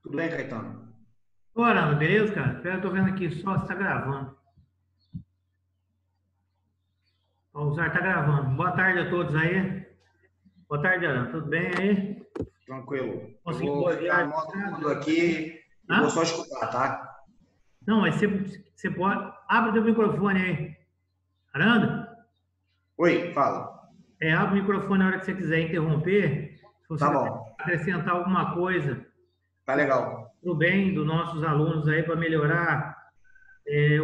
Tudo bem, Caetano? Ô, Arana, beleza, cara? Espera, eu tô vendo aqui só se tá gravando. Ó, o Zar tá gravando. Boa tarde a todos aí. Boa tarde, Arana. Tudo bem aí? Tranquilo. Eu Conseguiu vou boa ficar viagem? no modo mudo aqui e vou Hã? só escutar, tá? Não, mas você pode. Abre o teu microfone aí. Aranda? Oi, fala. Abre o microfone na hora que você quiser interromper. Se você Tá quiser bom. acrescentar alguma coisa Tá legal. pro bem dos nossos alunos aí para melhorar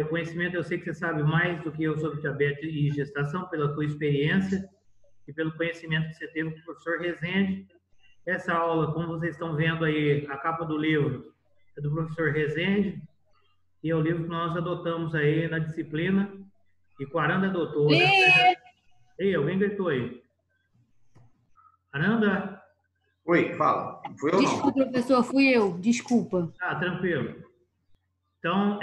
o conhecimento, eu sei que você sabe mais do que eu sobre diabetes e gestação, pela tua experiência e pelo conhecimento que você teve com o professor Rezende. Essa aula, como vocês estão vendo aí, a capa do livro é do professor Rezende, e é o livro que nós adotamos aí na disciplina, e com a Aranda adotou. Ei, alguém gritou aí. Aranda? Oi, fala. Não fui eu, Desculpa, não. professor, fui eu. Desculpa. Ah, tranquilo. Então,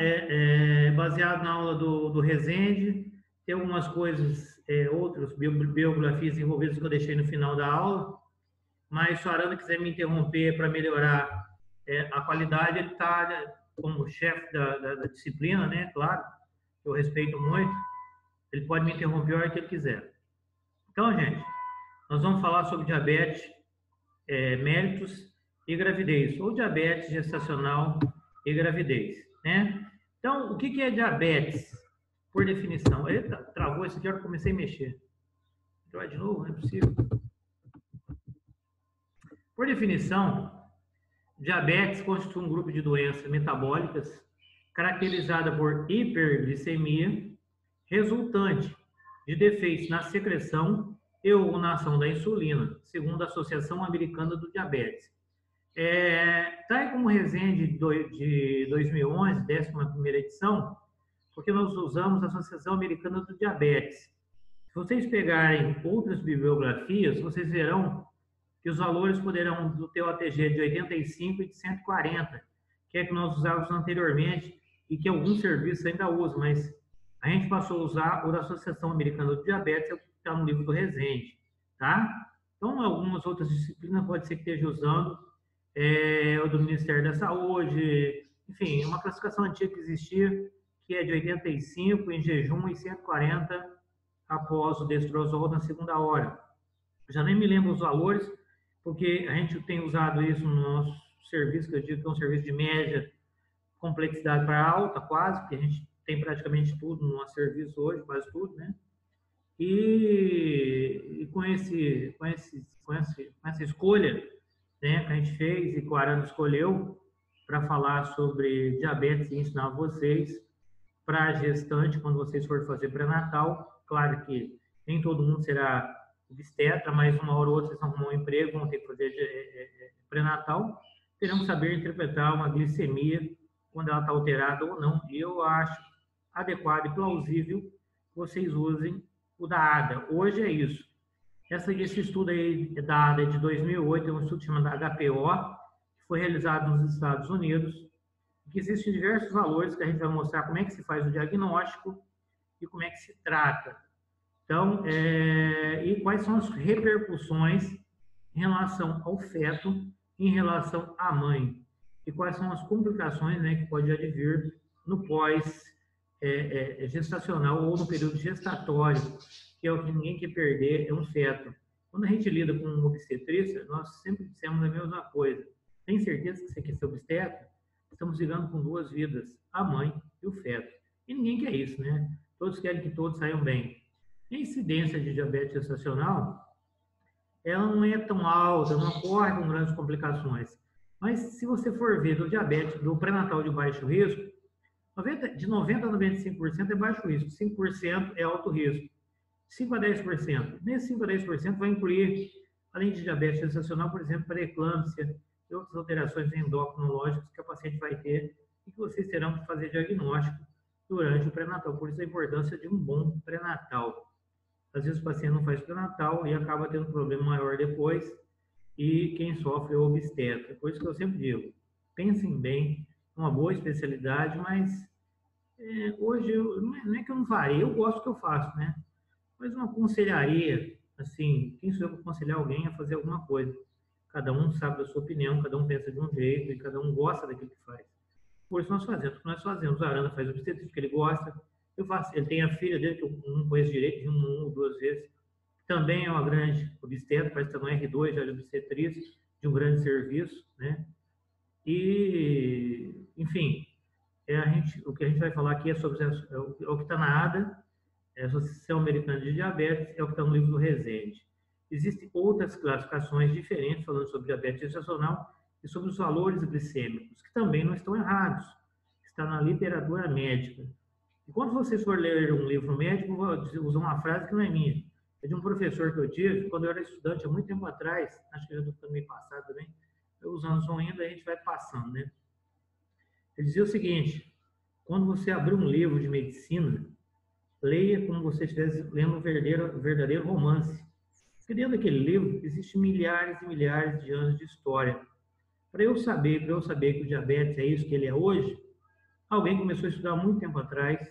baseado na aula do Rezende, tem algumas coisas, outras biografias envolvidas que eu deixei no final da aula, mas se a Aranda quiser me interromper para melhorar a qualidade, ele está como chefe da disciplina, né? Claro, eu respeito muito. Ele pode me interromper a hora que ele quiser. Então, gente, nós vamos falar sobre diabetes, méritos e gravidez, ou diabetes gestacional e gravidez, né? Então, o que é diabetes, por definição? Eita, travou isso aqui, a hora que eu comecei a mexer. Vai de novo, não é possível. Por definição, diabetes constitui um grupo de doenças metabólicas caracterizada por hiperglicemia, resultante de defeitos na secreção e ou na ação da insulina, segundo a Associação Americana do Diabetes. Tá aí como resenha de 2011, 11ª edição, porque nós usamos a Associação Americana do Diabetes. Se vocês pegarem outras bibliografias, vocês verão que os valores poderão do teu ATG de 85 e de 140, que é que nós usávamos anteriormente e que alguns serviços ainda usam, mas a gente passou a usar o da Associação Americana do Diabetes, que está no livro do Rezende, tá? Então, algumas outras disciplinas pode ser que esteja usando o do Ministério da Saúde, enfim, uma classificação antiga que existia, que é de 85 em jejum e 140 após o destrozol na segunda hora. Já nem me lembro os valores, porque a gente tem usado isso no nosso serviço, que eu digo que é um serviço de média complexidade para alta, quase, porque a gente tem praticamente tudo no nosso serviço hoje, quase tudo, né? E com essa escolha, né, que a gente fez e que o Arana escolheu para falar sobre diabetes e ensinar vocês para gestante, quando vocês forem fazer pré-natal, claro que nem todo mundo será obstetra, mas uma hora ou outra vocês vão arrumar um emprego, vão ter que fazer pré-natal, terão que saber interpretar uma glicemia quando ela está alterada ou não. E eu acho adequado e plausível que vocês usem o da ADA. Hoje é isso. Esse estudo aí da ADA é de 2008, é um estudo chamado HPO, que foi realizado nos Estados Unidos, que existem diversos valores que a gente vai mostrar como é que se faz o diagnóstico e como é que se trata. Então, e quais são as repercussões em relação ao feto, em relação à mãe, e quais são as complicações, né, que pode advir no pós-gestacional ou no período gestatório, que é o que ninguém quer perder, é um feto. Quando a gente lida com uma obstetrícia, nós sempre dissemos a mesma coisa. Tem certeza que você quer ser obstetra? Estamos lidando com duas vidas, a mãe e o feto. E ninguém quer isso, né? Todos querem que todos saiam bem. A incidência de diabetes gestacional, ela não é tão alta, não ocorre com grandes complicações. Mas se você for ver do diabetes, do pré-natal de baixo risco, de 90% a 95% é baixo risco, 5% é alto risco. 5 a 10%. Nesse 5 a 10% vai incluir, além de diabetes gestacional, por exemplo, pré-eclâmpsia e outras alterações endocrinológicas que a paciente vai ter e que vocês terão que fazer diagnóstico durante o pré-natal. Por isso a importância de um bom pré-natal. Às vezes o paciente não faz pré-natal e acaba tendo um problema maior depois, e quem sofre é o obstetra. Por isso que eu sempre digo, pensem bem, uma boa especialidade, mas hoje não é que eu não farei, eu gosto do que eu faço, né? Mas uma aconselharia, assim, quem sou eu para aconselhar alguém a fazer alguma coisa? Cada um sabe da sua opinião, cada um pensa de um jeito e cada um gosta daquilo que faz. Por isso nós fazemos o que nós fazemos. O Aranda faz obstetrícia porque ele gosta. Eu faço. Ele tem a filha dele, que eu não conheço direito, de uma ou duas vezes. Também é uma grande obstetra, parece que está no R2 já de obstetrícia, de um grande serviço, né? E, enfim, o que a gente vai falar aqui é sobre o que está na ADA, a Associação Americana de Diabetes, é o que está no livro do Rezende. Existem outras classificações diferentes falando sobre diabetes gestacional e sobre os valores glicêmicos, que também não estão errados. Está na literatura médica. E quando vocês for ler um livro médico, vou usar uma frase que não é minha. É de um professor que eu tive quando eu era estudante, há muito tempo atrás, acho que já estou ficando meio passado também, os anos vão indo, a gente vai passando, né? Ele dizia o seguinte: quando você abrir um livro de medicina, leia como você estivesse lendo um verdadeiro romance. Porque dentro daquele livro existem milhares e milhares de anos de história. Para eu saber que o diabetes é isso que ele é hoje, alguém começou a estudar muito tempo atrás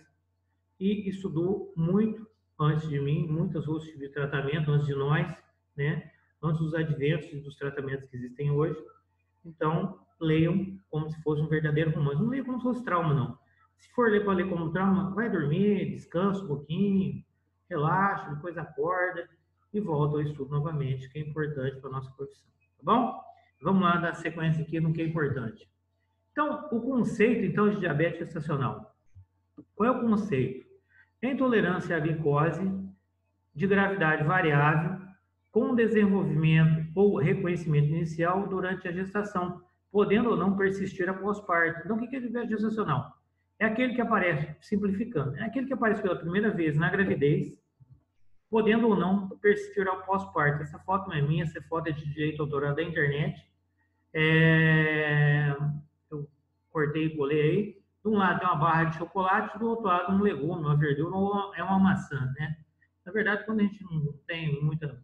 e estudou muito antes de mim, muitos outros tipos de tratamento, antes de nós, né? Antes dos adventos e dos tratamentos que existem hoje. Então, leiam como se fosse um verdadeiro romance. Não leiam como se fosse trauma, não. Se for ler para ler como trauma, vai dormir, descansa um pouquinho, relaxa, depois acorda e volta ao estudo novamente, que é importante para a nossa profissão. Tá bom? Vamos lá dar sequência aqui no que é importante. Então, o conceito então de diabetes gestacional. Qual é o conceito? É intolerância à glicose de gravidade variável com desenvolvimento ou reconhecimento inicial durante a gestação, podendo ou não persistir após parto. Então, o que é diabetes gestacional? É aquele que aparece, simplificando, é aquele que aparece pela primeira vez na gravidez, podendo ou não persistir após parto. Essa foto não é minha, essa foto é de direito autoral da internet. Eu cortei e colei aí. De um lado tem uma barra de chocolate, do outro lado um legume, uma verdura ou é uma maçã, né? Na verdade, quando a gente não tem muito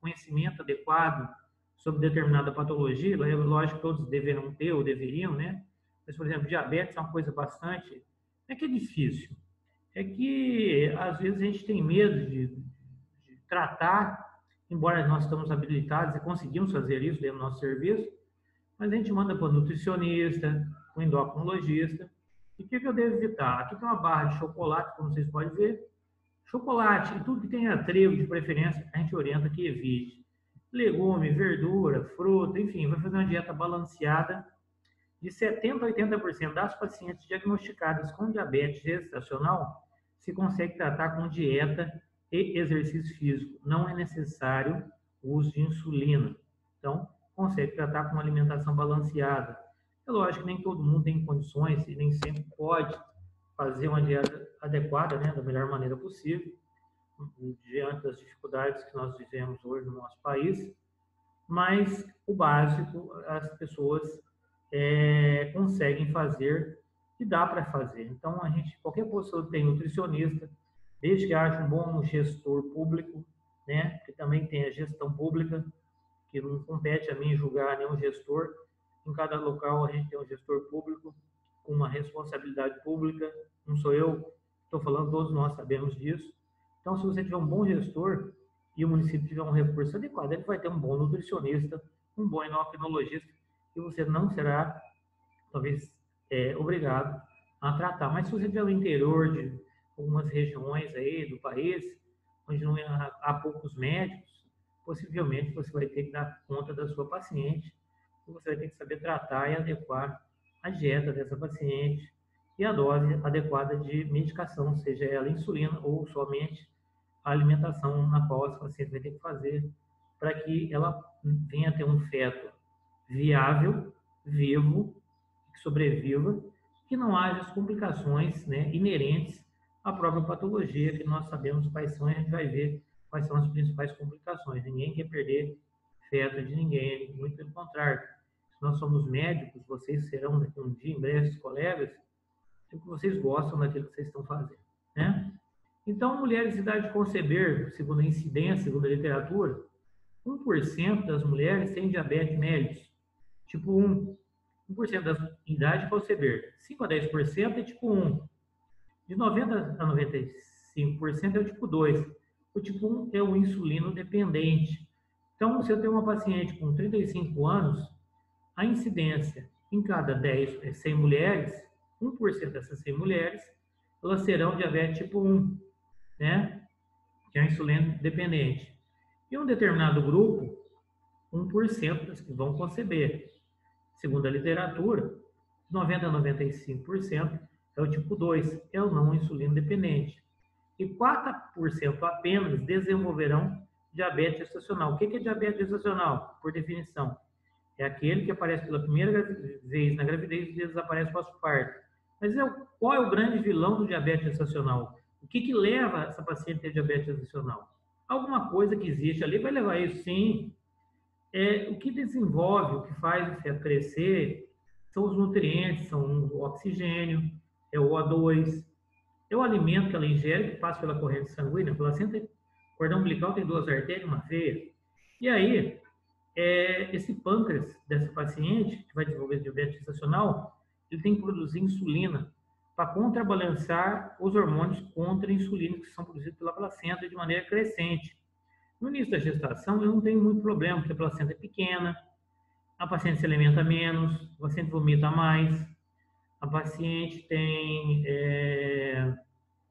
conhecimento adequado sobre determinada patologia, é lógico que todos deverão ter ou deveriam, né? Mas, por exemplo, diabetes é uma coisa bastante... Não é que é difícil, é que às vezes a gente tem medo de tratar, embora nós estamos habilitados e conseguimos fazer isso dentro do nosso serviço, mas a gente manda para o nutricionista, para o endocrinologista. E o que eu devo evitar? Aqui tem uma barra de chocolate, como vocês podem ver. Chocolate e tudo que tenha trigo de preferência, a gente orienta que evite. Legume, verdura, fruta, enfim, vai fazer uma dieta balanceada. De 70% a 80% das pacientes diagnosticadas com diabetes gestacional se consegue tratar com dieta e exercício físico. Não é necessário o uso de insulina. Então, consegue tratar com uma alimentação balanceada. É lógico que nem todo mundo tem condições e nem sempre pode fazer uma dieta adequada, né, da melhor maneira possível, diante das dificuldades que nós vivemos hoje no nosso país, mas o básico as pessoas conseguem fazer e dá para fazer. Então, qualquer pessoa tem nutricionista, desde que haja um bom gestor público, né, que também tem a gestão pública, que não compete a mim julgar nenhum gestor. Em cada local a gente tem um gestor público com uma responsabilidade pública. Não sou eu, estou falando, todos nós sabemos disso. Então, se você tiver um bom gestor e o município tiver um recurso adequado, ele vai ter um bom nutricionista, um bom endocrinologista, e você não será, talvez, obrigado a tratar. Mas se você tiver no interior de algumas regiões aí do país, onde não há poucos médicos, possivelmente você vai ter que dar conta da sua paciente, e você vai ter que saber tratar e adequar a dieta dessa paciente e a dose adequada de medicação, seja ela insulina ou somente a alimentação na qual essa paciente vai ter que fazer para que ela venha a ter um feto viável, vivo, que sobreviva, que não haja as complicações, né, inerentes à própria patologia, que nós sabemos quais são, e a gente vai ver quais são as principais complicações. Ninguém quer perder feto de ninguém, muito pelo contrário. Se nós somos médicos, vocês serão daqui um dia, em breve, os colegas, que vocês gostam daquilo que vocês estão fazendo, né? Então, mulheres de idade de conceber, segundo a incidência, segundo a literatura, 1% das mulheres têm diabetes mellitus, tipo 1. 1% da idade de conceber. 5 a 10% é tipo 1. De 90 a 95% é o tipo 2. O tipo 1 é o insulino dependente. Então, se eu tenho uma paciente com 35 anos, a incidência em cada 100 mulheres, 1% dessas 100 mulheres, elas terão diabetes tipo 1, né? Que é a insulina dependente. E um determinado grupo, 1% das que vão conceber. Segundo a literatura, 90 a 95% é o tipo 2, é o não insulino dependente. E 4% apenas desenvolverão diabetes gestacional. O que é diabetes gestacional? Por definição, é aquele que aparece pela primeira vez na gravidez e desaparece pós-parto. Mas qual é o grande vilão do diabetes gestacional? O que leva essa paciente a ter diabetes gestacional? Alguma coisa que existe ali vai levar isso, sim. O que desenvolve, o que faz o feto crescer, são os nutrientes, são o oxigênio, é o O2, é o alimento que ela ingere, que passa pela corrente sanguínea. A placenta, o cordão umbilical tem 2 artérias e uma veia. E aí, esse pâncreas dessa paciente, que vai desenvolver diabetes gestacional, ele tem que produzir insulina para contrabalançar os hormônios contra-insulínicos que são produzidos pela placenta de maneira crescente. No início da gestação, eu não tenho muito problema, porque a placenta é pequena, a paciente se alimenta menos, a paciente vomita mais, a paciente tem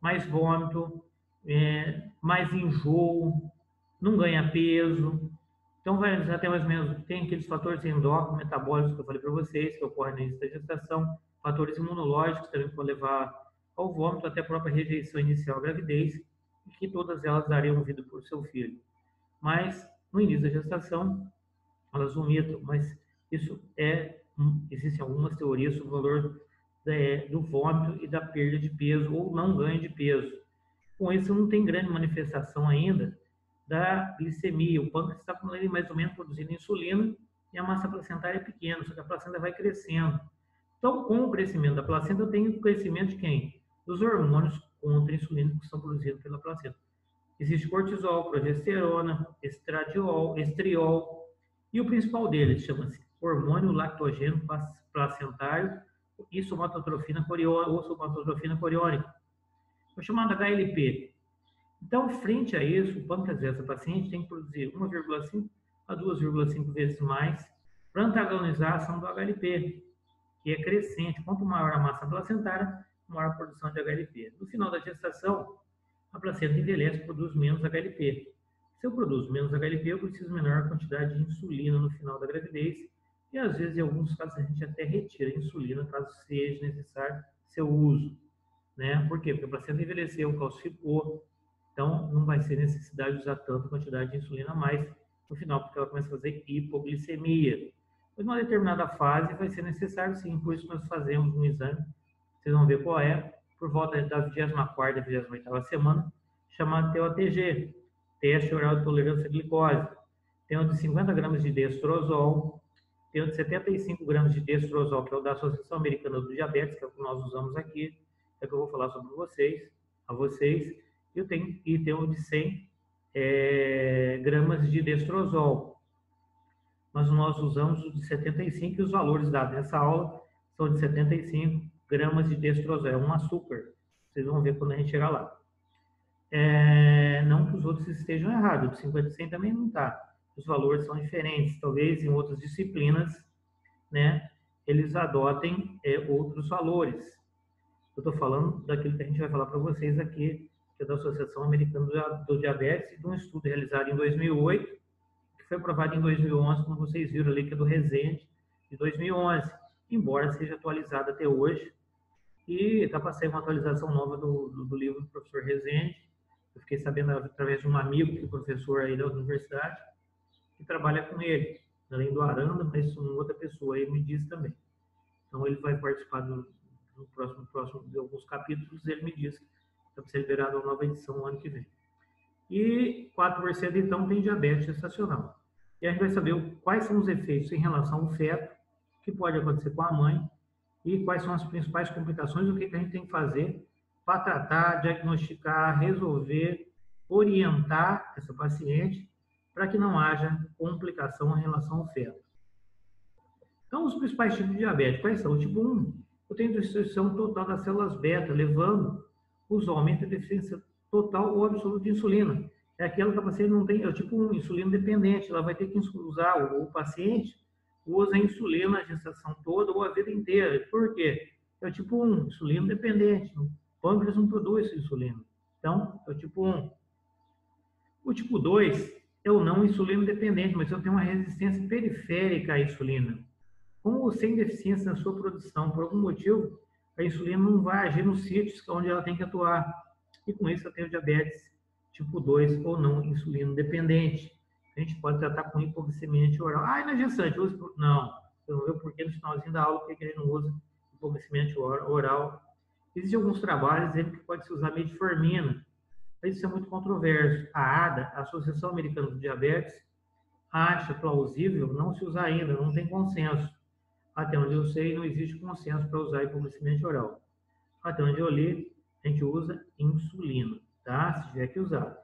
mais vômito, mais enjoo, não ganha peso. Então, vai até mais ou menos, tem aqueles fatores endócrinos, metabólicos que eu falei para vocês, que ocorrem no início da gestação, fatores imunológicos também que vão levar ao vômito, até a própria rejeição inicial à gravidez, e que todas elas dariam vida para o seu filho. Mas, no início da gestação, elas vomitam, mas isso existem algumas teorias sobre o valor do vômito e da perda de peso ou não ganho de peso. Com isso, não tem grande manifestação ainda da glicemia. O pâncreas está mais ou menos produzindo insulina e a massa placentária é pequena, só que a placenta vai crescendo. Então, com o crescimento da placenta, eu tenho o crescimento de quem? Dos hormônios contra-insulínicos que são produzidos pela placenta. Existe cortisol, progesterona, estradiol, estriol, e o principal deles chama-se hormônio lactogênio placentário e somatotrofina coriônica, o chamado HLP. Então, frente a isso, o pâncreas dessa paciente tem que produzir 1,5 a 2,5 vezes mais para antagonizar a ação do HLP, que é crescente. Quanto maior a massa placentária, maior a produção de HLP. No final da gestação, a placenta envelhece e produz menos HLP. Se eu produzo menos HLP, eu preciso de menor quantidade de insulina no final da gravidez e, às vezes, em alguns casos, a gente até retira a insulina caso seja necessário seu uso. Né? Por quê? Porque a placenta envelheceu, calcificou, então não vai ser necessidade de usar tanta quantidade de insulina a mais no final, porque ela começa a fazer hipoglicemia. Mas numa determinada fase vai ser necessário sim, por isso nós fazemos um exame, vocês vão ver qual é, por volta da 24ª, 28ª semana, chamado TOTG, teste oral de tolerância à glicose. Tem o de 50 gramas de destrozol, tem o de 75 gramas de destrozol, que é o da Associação Americana do Diabetes, que é o que nós usamos aqui, é o que eu vou falar sobre a vocês, e tem o de 100 gramas de destrozol. Mas nós usamos o de 75 e os valores dados nessa aula são de 75 gramas de destrozol, é um açúcar. Vocês vão ver quando a gente chegar lá. Não que os outros estejam errados, o de 50 e 100 também não está. Os valores são diferentes, talvez em outras disciplinas, né, eles adotem outros valores. Eu estou falando daquilo que a gente vai falar para vocês aqui, que é da Associação Americana do Diabetes, de um estudo realizado em 2008, que foi aprovado em 2011, como vocês viram ali, que é do Rezende, de 2011, embora seja atualizado até hoje. E está para sair uma atualização nova do livro do professor Rezende. Eu fiquei sabendo através de um amigo, que é professor aí da universidade, que trabalha com ele, além do Aranda, mas uma outra pessoa aí me disse também. Então ele vai participar no próximo de alguns capítulos, ele me disse que está para ser liberado uma nova edição no ano que vem. E 4% então tem diabetes gestacional. E a gente vai saber quais são os efeitos em relação ao feto, que pode acontecer com a mãe, e quais são as principais complicações, o que a gente tem que fazer para tratar, diagnosticar, resolver, orientar essa paciente para que não haja complicação em relação ao feto. Então, os principais tipos de diabetes, quais são? O tipo 1, eu tenho destruição total das células beta, levando o aumento da deficiência total ou absoluta de insulina. é aquela que a paciente não tem, é tipo um insulino dependente, ela vai ter que usar, o paciente usa insulina na gestação toda ou a vida inteira. Por quê? É o tipo 1, insulino dependente. O pâncreas não produz insulina. Então, é o tipo 1. O tipo 2 é o não insulino dependente, mas eu tenho uma resistência periférica à insulina. Como você tem deficiência na sua produção, por algum motivo, a insulina não vai agir nos sítios onde ela tem que atuar. E com isso eu tenho diabetes tipo 2 ou não insulino dependente. A gente pode tratar com hipoglicemia oral. Ah, e na gestante, usa... Não, você não viu porque no finalzinho da aula porque a gente não usa hipoglicemia oral. Existem alguns trabalhos dizendo que pode se usar metformina, mas isso é muito controverso. A ADA, a Associação Americana do Diabetes, acha plausível não se usar ainda, não tem consenso. Até onde eu sei, não existe consenso para usar hipoglicemia oral. Até onde eu li, a gente usa insulina, tá? Se tiver que usar.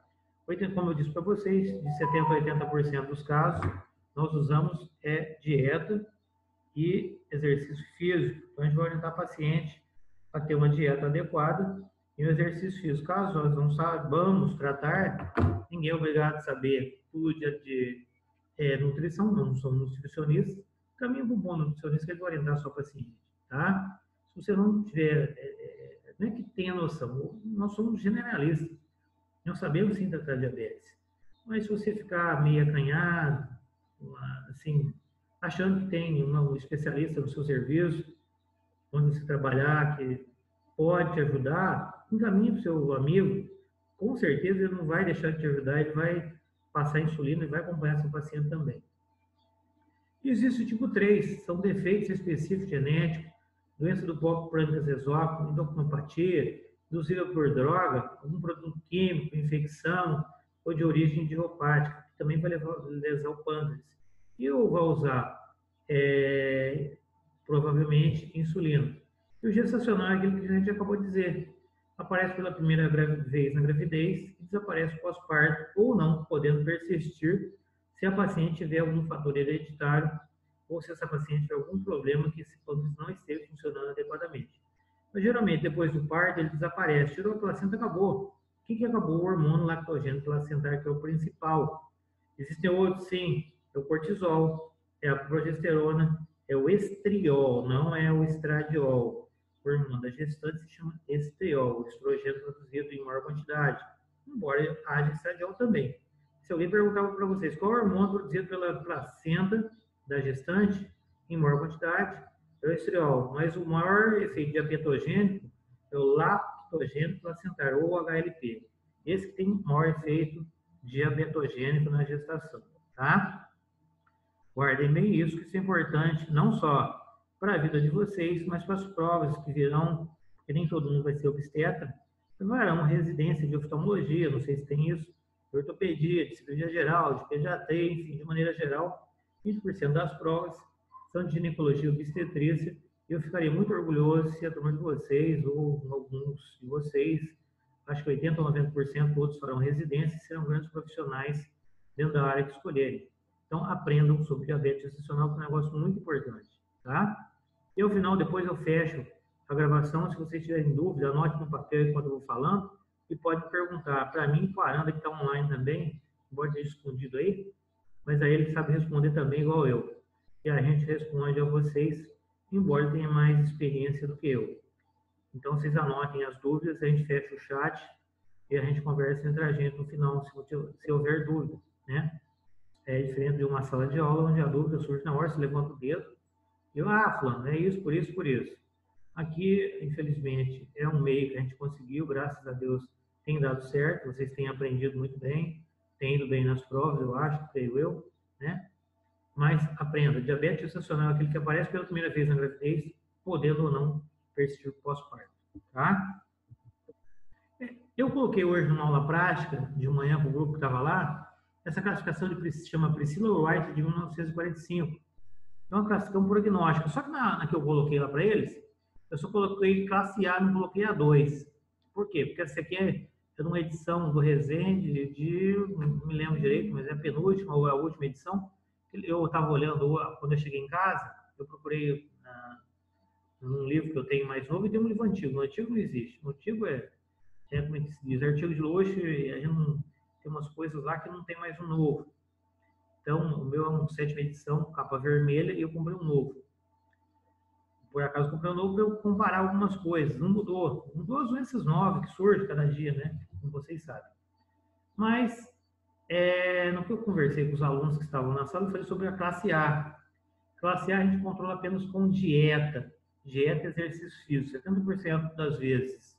Como eu disse para vocês, de 70% a 80% dos casos, nós usamos dieta e exercício físico. Então, a gente vai orientar o paciente a ter uma dieta adequada e um exercício físico. Caso nós não saibamos tratar, ninguém é obrigado a saber tudo de nutrição, não somos nutricionistas. Caminho para um bom nutricionista que ele vai orientar a sua paciente, tá? Se você não tiver, não é que tenha noção, nós somos generalistas, nós sabemos sim tratar diabetes, mas se você ficar meio acanhado, assim, achando que tem um especialista no seu serviço, onde você trabalhar, que pode te ajudar, encaminhe para o seu amigo, com certeza ele não vai deixar de te ajudar, ele vai passar insulina e vai acompanhar seu paciente também. Existe o tipo 3, são defeitos específicos genéticos, doença do bloco pâncreas exócrino, endocrinopatia, induzida por droga, algum produto químico, infecção ou de origem idiopática, que também vai lesar o pâncreas. E eu vou usar, provavelmente, insulina. E o gestacional é aquilo que a gente acabou de dizer. Aparece pela primeira vez na gravidez e desaparece pós-parto ou não, podendo persistir se a paciente tiver algum fator hereditário ou se essa paciente tiver algum problema que esse pâncreas não esteja funcionando adequadamente. Mas, geralmente, depois do parto, ele desaparece. Tirou a placenta, acabou. O que acabou? O hormônio lactogênico placentar, que é o principal. Existem outros, sim. É o cortisol, é a progesterona, é o estriol, não é o estradiol. O hormônio da gestante se chama estriol, o estrogênio produzido em maior quantidade, embora haja estradiol também. Se alguém perguntava para vocês qual é o hormônio produzido pela placenta da gestante em maior quantidade, é o estriol, mas o maior efeito diabetogênico é o lactogênico placentar, ou HLP. Esse que tem maior efeito diabetogênico na gestação, tá? Guardem bem isso, que isso é importante, não só para a vida de vocês, mas para as provas que virão, porque nem todo mundo vai ser obstetra, farão residência de oftalmologia, não sei se tem isso, de ortopedia, de cirurgia geral, de pediatria, enfim, de maneira geral, 20% das provas são de ginecologia e obstetrícia, e eu ficaria muito orgulhoso se a turma de vocês, ou alguns de vocês, acho que 80% ou 90% todos farão residência e serão grandes profissionais dentro da área que escolherem. Então, aprendam sobre diabetes gestacional, que é um negócio muito importante, tá? E ao final, depois eu fecho a gravação. Se vocês tiverem dúvida, anote no papel enquanto eu vou falando e pode perguntar para mim, para a Aranda, que está online também, pode ter escondido aí, mas aí ele sabe responder também igual eu. E a gente responde a vocês, embora tenha mais experiência do que eu. Então, vocês anotem as dúvidas, a gente fecha o chat e a gente conversa entre a gente no final, se houver dúvida, né? É diferente de uma sala de aula, onde a dúvida surge na hora, você levanta o dedo e eu, fulano, é isso, por isso, por isso. Aqui, infelizmente, é um meio que a gente conseguiu, graças a Deus, tem dado certo, vocês têm aprendido muito bem, têm ido bem nas provas, eu acho, creio eu, né? Mas aprenda, diabetes gestacional é aquele que aparece pela primeira vez na gravidez, podendo ou não persistir pós-parto, tá? Eu coloquei hoje numa aula prática, de manhã para o grupo que estava lá, essa classificação se chama Priscilla Wright, de 1945. É uma classificação prognóstica. Só que na que eu coloquei lá para eles, eu só coloquei classe A, não coloquei A2. Por quê? Porque essa aqui é de uma edição do Resende, não me lembro direito, mas é a penúltima ou a última edição. Eu estava olhando, quando eu cheguei em casa, eu procurei num livro que eu tenho mais novo e tem um livro antigo. O antigo não existe. O antigo como é que se diz? Artigo de luxo, tem umas coisas lá que não tem mais um novo. Então, o meu é um 7ª edição, capa vermelha, e eu comprei um novo. Por acaso, comprei um novo para eu comparar algumas coisas. Não mudou. Mudou as doenças novas que surgem cada dia, né? Como vocês sabem. Mas, no que eu conversei com os alunos que estavam na sala, eu falei sobre a classe A. Classe A a gente controla apenas com dieta. Dieta e exercício físico, 70% das vezes.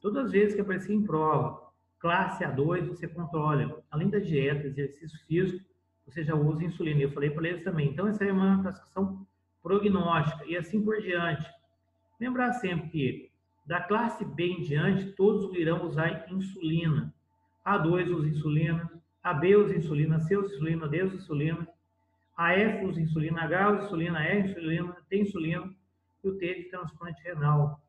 Todas as vezes que aparecer em prova, classe A2, você controla. Além da dieta, exercício físico, você já usa insulina. Eu falei para eles também. Então, essa é uma classificação prognóstica e assim por diante. Lembrar sempre que da classe B em diante, todos irão usar insulina. A2 usa insulina, AB usa insulina, C usa insulina, D usa insulina, a F usa insulina, H usa insulina, a E insulina, T insulina e o T de transplante renal.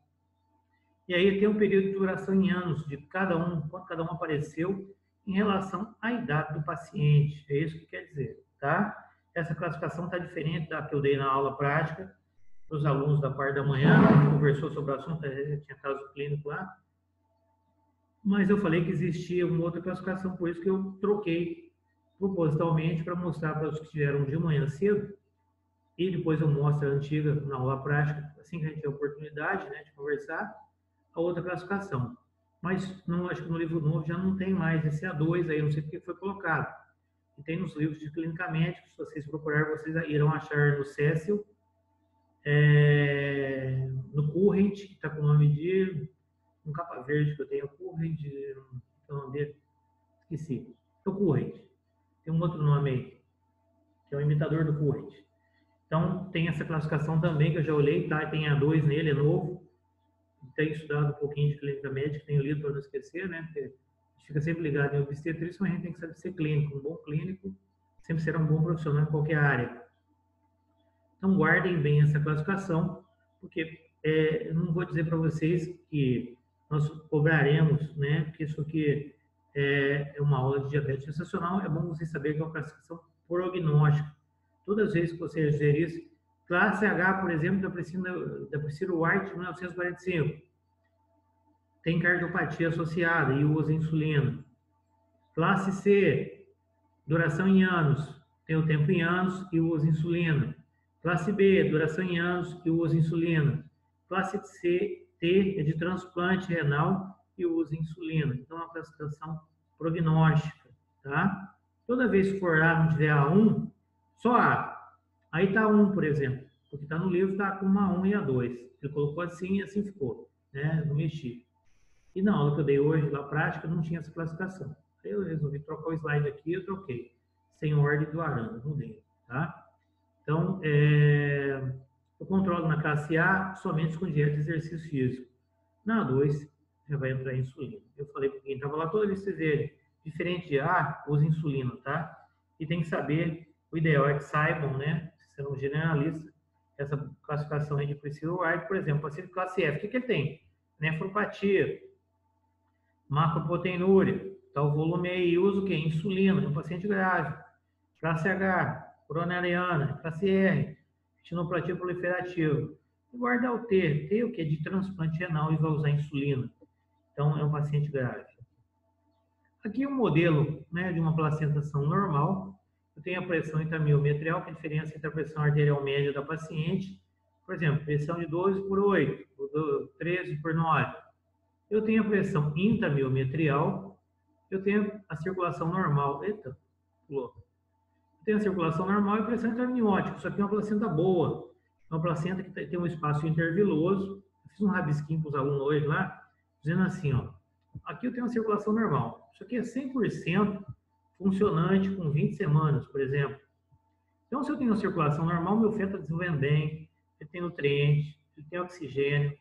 E aí tem um período de duração em anos de cada um, quando cada um apareceu, em relação à idade do paciente. É isso que quer dizer, tá? Essa classificação está diferente da que eu dei na aula prática, para os alunos da parte da manhã, a gente conversou sobre o assunto, tinha caso clínico lá, mas eu falei que existia uma outra classificação, por isso que eu troquei propositalmente para mostrar para os que estiveram de manhã cedo, e depois eu mostro a antiga na aula prática, assim que a gente tiver oportunidade, né, de conversar, a outra classificação. Mas não, acho que no livro novo já não tem mais esse A2 aí, não sei porque foi colocado. E tem nos livros de clínica médica, se vocês procurarem, vocês irão achar no Cécil, no Current, que está com o nome de um capa verde que eu tenho, Current, que é o nome dele, esqueci. É o Current. Tem um outro nome aí, que é o imitador do Current. Então, tem essa classificação também, que eu já olhei, tá? Tem A2 nele, é novo. Tenho estudado um pouquinho de clínica médica, tenho lido para não esquecer, né? Porque a gente fica sempre ligado em obstetrícia, mas a gente tem que saber ser clínico. Um bom clínico sempre será um bom profissional em qualquer área. Então, guardem bem essa classificação, porque eu não vou dizer para vocês que nós cobraremos, né? Porque isso aqui é uma aula de diabetes gestacional, é bom vocês saberem que é uma classificação prognóstica. Todas as vezes que você fizer isso, classe H, por exemplo, da Priscila White, de 1945, tem cardiopatia associada e usa insulina. Classe C, duração em anos, tem o tempo em anos e usa insulina. Classe B, duração em anos e usa insulina. Classe C, T, é de transplante renal e usa insulina. Então, é uma classificação prognóstica, tá? Toda vez que for A, não tiver A1, só A. Aí está 1, por exemplo, porque está no livro, está com uma 1 e A2. Ele colocou assim e assim ficou, né? Não mexi. E na aula que eu dei hoje, na prática, não tinha essa classificação. Aí eu resolvi trocar o slide aqui, eu troquei. Sem ordem do Aranda, mudei, tá? Então, eu controlo na classe A somente com dieta e exercício físico. Na A2, já vai entrar insulina. Eu falei para quem estava lá, toda vez que vocês verem diferente de A, usa insulina, tá? E tem que saber, o ideal é que saibam, né? Se você é um generalista, essa classificação aí de Priscila White, por exemplo, paciente de classe F, o que ele tem? Nefropatia, macroproteinúria, tá o volume aí, usa o quê? Insulina, é um paciente grave. Classe H, coronariana, classe R, retinopatia proliferativa. E guardar o T. T é o quê? De transplante renal e vai usar insulina. Então, é um paciente grave. Aqui um modelo, né, de uma placentação normal. Eu tenho a pressão intramiometrial, que é a diferença entre a pressão arterial média da paciente. Por exemplo, pressão de 12 por 8, 13 por 9. Eu tenho a pressão intramiometrial, eu tenho a circulação normal. Eita, pulou. Eu tenho a circulação normal e a pressão intramniótica. Isso aqui é uma placenta boa. É uma placenta que tem um espaço interviloso. Eu fiz um rabisquinho para os alunos hoje lá, dizendo assim, ó. Aqui eu tenho uma circulação normal. Isso aqui é 100% funcionante com 20 semanas, por exemplo. Então, se eu tenho uma circulação normal, meu feto está desenvolvendo bem, ele tem nutrientes, ele tem oxigênio,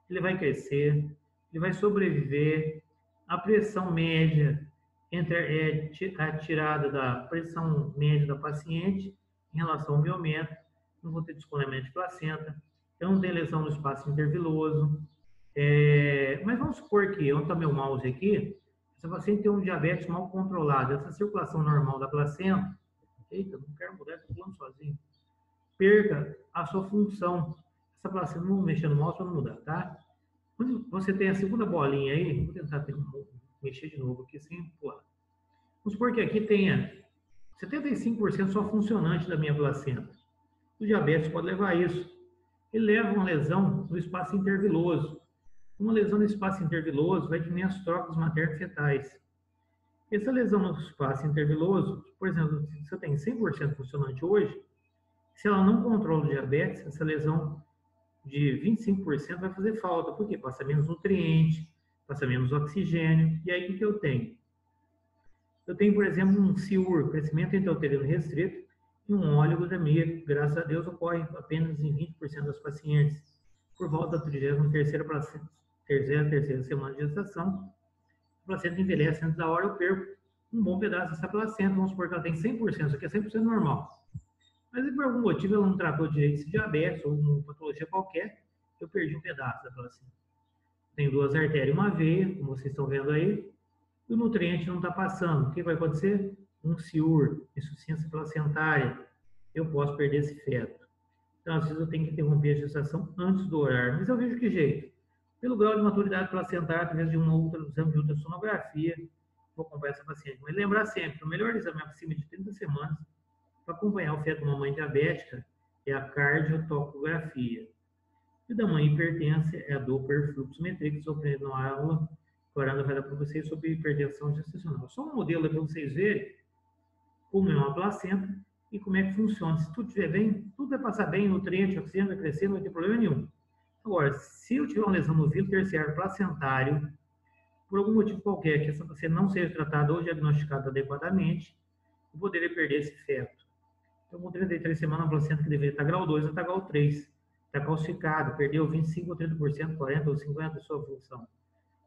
ele vai crescer, ele vai sobreviver. A pressão média entre a tirada da pressão média da paciente em relação ao biométrico, não vou ter descolamento de placenta, eu não tenho lesão no espaço interviloso. Mas vamos supor que, onde está meu mouse aqui, essa paciente tem um diabetes mal controlado, essa circulação normal da placenta, eita, não quero mudar, estou falando sozinho, perca a sua função. Essa placenta, não vou mexer no mouse para não mudar, tá? Quando você tem a segunda bolinha aí, vou tentar mexer de novo aqui sem pular. Vamos supor que aqui tenha 75% só funcionante da minha placenta. O diabetes pode levar a isso. Ele leva uma lesão no espaço interviloso. Uma lesão no espaço interviloso vai diminuir as trocas materno-fetais. Essa lesão no espaço interviloso, por exemplo, se eu tenho 100% funcionante hoje, se ela não controla o diabetes, essa lesão de 25% vai fazer falta. Por quê? Passa menos nutriente, passa menos oxigênio. E aí, o que eu tenho? Eu tenho, por exemplo, um CIUR, crescimento intrauterino restrito, e um oligudramia, que, graças a Deus, ocorre apenas em 20% das pacientes. Por volta da 33ª semana de gestação, a placenta envelhece antes da hora, eu perco um bom pedaço dessa placenta. Vamos supor que ela tem 100%, isso aqui é 100% normal. Mas, por algum motivo, ela não tratou direito esse diabetes ou uma patologia qualquer, eu perdi um pedaço da placenta. Tenho duas artérias e uma veia, como vocês estão vendo aí, e o nutriente não está passando. O que vai acontecer? Um CIUR, insuficiência placentária. Eu posso perder esse feto. Então, às vezes, eu tenho que interromper a gestação antes do horário. Mas eu vejo que jeito. Pelo grau de maturidade placentária, através de um exame de ultrassonografia, vou acompanhar essa paciente. Mas lembrar sempre, o melhor exame acima de 30 semanas para acompanhar o feto de uma mãe diabética é a cardiotocografia. E da mãe hipertensa é a Doppler-fluxometria, que estou aprendendo na aula. Agora vai dar para vocês sobre hipertensão gestacional. Só um modelo para vocês verem como é uma placenta e como é que funciona. Se tudo estiver bem, tudo vai passar bem, nutriente, oxigênio vai crescer, não vai ter problema nenhum. Agora, se eu tiver uma lesão no vilo terciário placentário, por algum motivo qualquer, que essa paciente não seja tratada ou diagnosticada adequadamente, eu poderia perder esse feto. Então, com 33 semanas, a placenta que deveria estar grau 2, está grau 3. Está calcificado, perdeu 25% ou 30%, 40% ou 50% da sua função.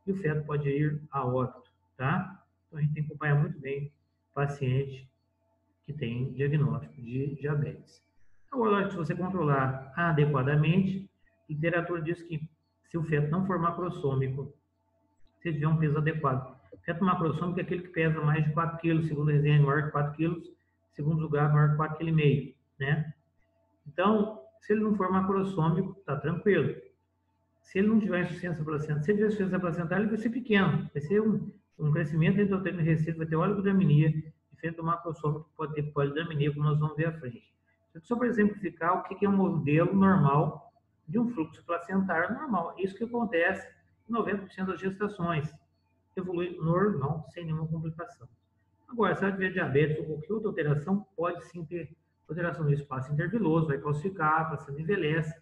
E o feto pode ir a óbito, tá? Então, a gente tem que acompanhar muito bem o paciente que tem diagnóstico de diabetes. Agora, se você controlar adequadamente, a literatura diz que se o feto não for macrossômico, se tiver um peso adequado. O feto macrossômico é aquele que pesa mais de 4 kg, segundo a resenha, maior que 4 kg, segundo lugar, maior que 4,5 kg, né? Então, se ele não for macrossômico, tá tranquilo. Se ele não tiver insuficiência placentária, se ele tiver insuficiência placentária, ele vai ser pequeno, vai ser um crescimento intrauterino restrito, vai ter oligudramia, diferente do macrossômico, pode ter polidramia, como nós vamos ver à frente. Só para exemplificar o que é um modelo normal de um fluxo placentário normal. Isso que acontece em 90% das gestações. Evolui normal, sem nenhuma complicação. Agora, se ela tiver diabetes ou qualquer outra alteração, pode sim ter alteração no espaço interviloso, vai calcificar, a placenta envelhece,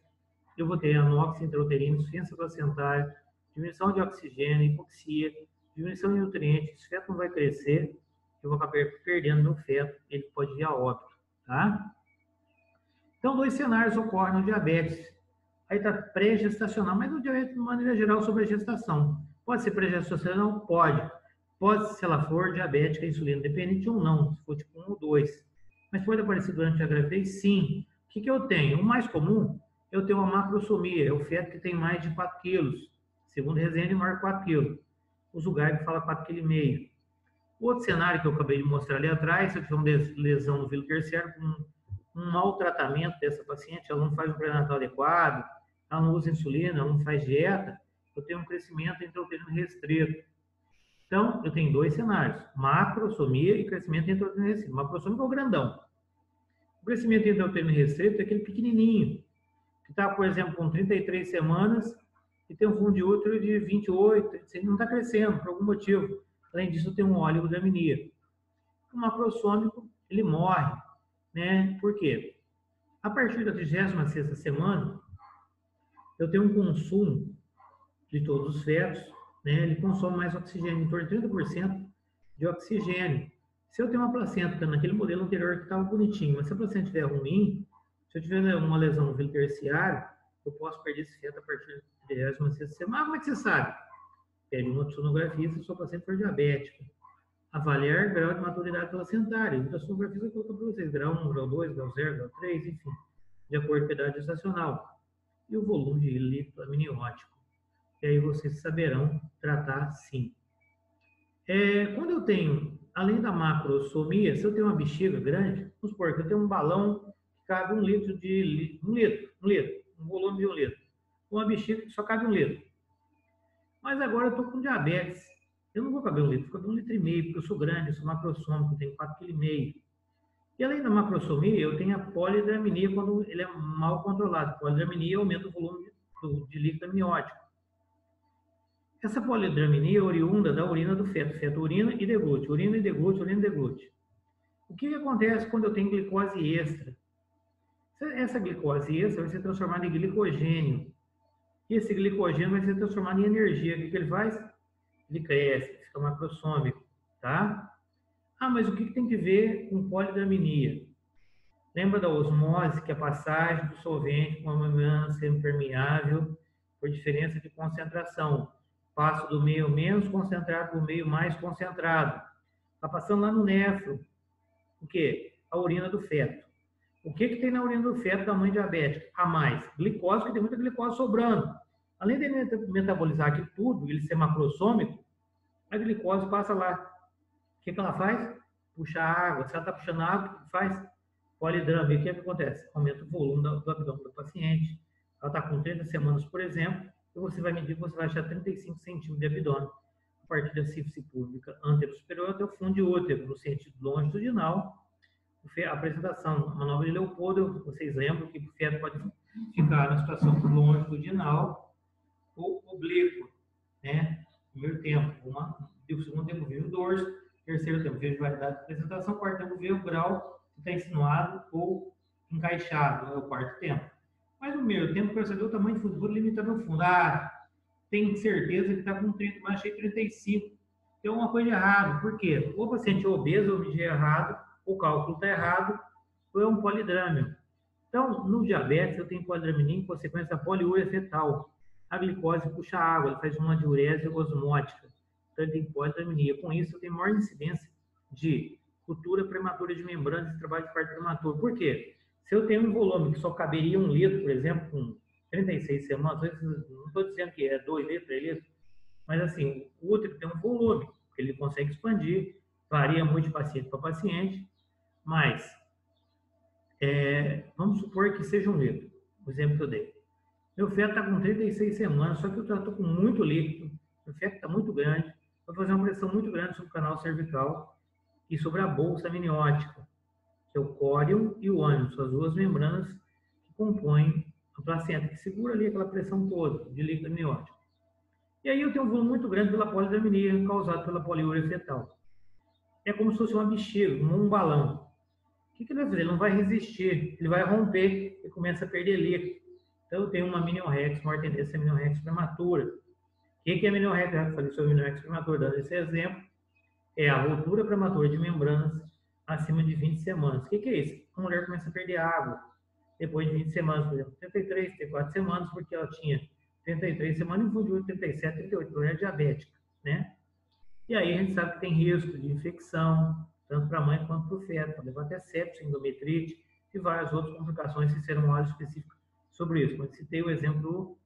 eu vou ter anóxia intrauterina, insuficiência placentária, diminuição de oxigênio, hipoxia, diminuição de nutrientes, o feto não vai crescer, eu vou acabar perdendo meu feto, ele pode ir a óbito, tá? Então, dois cenários ocorrem no diabetes. Aí está pré-gestacional, mas no diabetes, de maneira geral, sobre a gestação. Pode ser pré-gestacional? Pode. Pode, se ela for diabética, insulina dependente ou não, se for tipo 1 ou 2. Mas pode aparecer durante a gravidez? Sim. O que eu tenho? O mais comum, eu tenho uma macrosomia, é o feto que tem mais de 4 quilos. Segundo resenha, de maior 4 quilos. O Zugaib fala 4,5 kg. Outro cenário que eu acabei de mostrar ali atrás, se eu tiver uma lesão no vilo terciário, com um mau tratamento dessa paciente, ela não faz um pré-natal adequado, ela não usa insulina, ela não faz dieta, eu tenho um crescimento intrauterino restrito. Então, eu tenho dois cenários, macrosomia e crescimento intrauterino restrito. Macrosomia é o grandão. O crescimento intrauterino restrito é aquele pequenininho, que está, por exemplo, com 33 semanas e tem um fundo de útero de 28, ele não está crescendo por algum motivo. Além disso, tem um oligudramia. O macrossômico, ele morre, né? Por quê? A partir da 36ª semana, eu tenho um consumo de todos os fetos, né? Ele consome mais oxigênio, em torno de 30% de oxigênio. Se eu tenho uma placenta naquele modelo anterior que estava bonitinho, mas se a placenta estiver ruim, se eu tiver uma lesão no vilo terciário, eu posso perder esse feto a partir da 36ª semana. Como é que você sabe? Pede uma ultrassonografia se a sua paciente for diabética. Avaliar grau de maturidade placentária. Ultrassonografia eu coloco para vocês, grau 1, grau 2, grau 0, grau 3, enfim, de acordo com a idade gestacional. E o volume de líquido amniótico. E aí vocês saberão tratar sim. Quando eu tenho, além da macrosomia, se eu tenho uma bexiga grande, vamos supor que eu tenho um balão que cabe um volume de 1 litro. Uma bexiga que só cabe 1 litro. Mas agora eu estou com diabetes. Eu não vou caber 1 litro, vou caber 1,5 litro, porque eu sou grande, eu sou macrossômico, eu tenho 4,5 kg. E além da macrossomia, eu tenho a polidramina quando ele é mal controlado. Polidramina aumenta o volume de líquido amniótico. Essa polidramina é oriunda da urina do feto. Feto urina e deglute, urina e deglute, urina e deglute. O que acontece quando eu tenho glicose extra? Essa glicose extra vai ser transformada em glicogênio. E esse glicogênio vai ser transformado em energia. O que ele faz? Ele cresce, fica macrossômico, tá? Ah, mas o que tem que ver com polidramina? Lembra da osmose, que é a passagem do solvente com uma membrana semipermeável por diferença de concentração. Passa do meio menos concentrado para o meio mais concentrado. Está passando lá no néfro. O quê? A urina do feto. O que tem na urina do feto da mãe diabética? A mais glicose, porque tem muita glicose sobrando. Além de metabolizar aqui tudo, ele ser macrossômico, a glicose passa lá. O que ela faz? Puxa água. Se ela está puxando água, o que faz? Polidrama. E o que acontece? Aumenta o volume do abdômen do paciente. Ela está com 30 semanas, por exemplo, e você vai medir que você vai achar 35 centímetros de abdômen. A partir da sífise pública antero-superior até o fundo de útero, no sentido longitudinal. A apresentação, a manobra de Leopoldo, vocês lembram que o feto pode ficar na situação longitudinal ou oblíqua, né? Primeiro tempo, o segundo tempo veio o dorso, terceiro tempo veio variedade de apresentação, quarto tempo veio o grau, se está insinuado ou encaixado, é o quarto tempo. Mas no primeiro tempo, para saber o tamanho do fundo, limitando o fundo. Ah, tem certeza que está com 30, mas achei 35. Tem uma coisa errada. Por quê? Ou o paciente é obeso, ou medir errado, o cálculo está errado, ou é um polidrâmio. Então, no diabetes, eu tenho polidramina em consequência da poliúria fetal. A glicose puxa água, ela faz uma diurese osmótica. Então, ele tem polidramina. Com isso, eu tenho maior incidência de ruptura prematura de membranas e trabalho de parto prematuro. Por quê? Se eu tenho um volume que só caberia 1 litro, por exemplo, com 36 semanas, não estou dizendo que é 2 litros, 3 litros, mas assim, o útero tem um volume, que ele consegue expandir, varia muito de paciente para paciente, mas vamos supor que seja 1 litro, o exemplo que eu dei. Meu feto está com 36 semanas, só que eu estou com muito líquido, meu feto está muito grande, vai fazer uma pressão muito grande sobre o canal cervical e sobre a bolsa amniótica, que é o córion e o ânus, as duas membranas que compõem a placenta, que segura ali aquela pressão toda de líquido amniótico. E aí eu tenho um volume muito grande pela polidramina, causado pela poliúria fetal. É como se fosse uma bexiga, um balão. O que ele vai fazer? Ele não vai resistir, ele vai romper e começa a perder líquido. Então eu tenho uma amniorrex, maior tendência a amniorrex prematura. O que é amniorrex? Eu já falei sobre amniorrex prematura, dando esse exemplo. É a ruptura prematura de membranas acima de 20 semanas. O que é isso? A mulher começa a perder água depois de 20 semanas, por exemplo, 33, 34 semanas, porque ela tinha 33 semanas e fundiu 37, 38, porque ela é diabética, né? E aí a gente sabe que tem risco de infecção, tanto para a mãe quanto para o feto, pode levar até sepsis, endometrite e várias outras complicações, se serão uma aula específica sobre isso. Mas citei o exemplo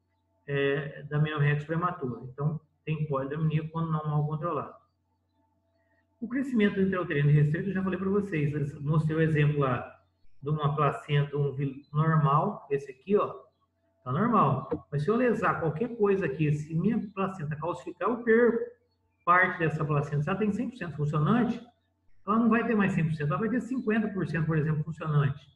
da amniorrex prematura. Então, tem polidramina quando não mal controlado. O crescimento intrauterino restrito, eu já falei para vocês, eu mostrei o exemplo lá de uma placenta normal, esse aqui, ó, tá normal. Mas se eu lesar qualquer coisa aqui, se minha placenta calcificar, eu perco parte dessa placenta. Se ela tem 100% funcionante, ela não vai ter mais 100%, ela vai ter 50%, por exemplo, funcionante.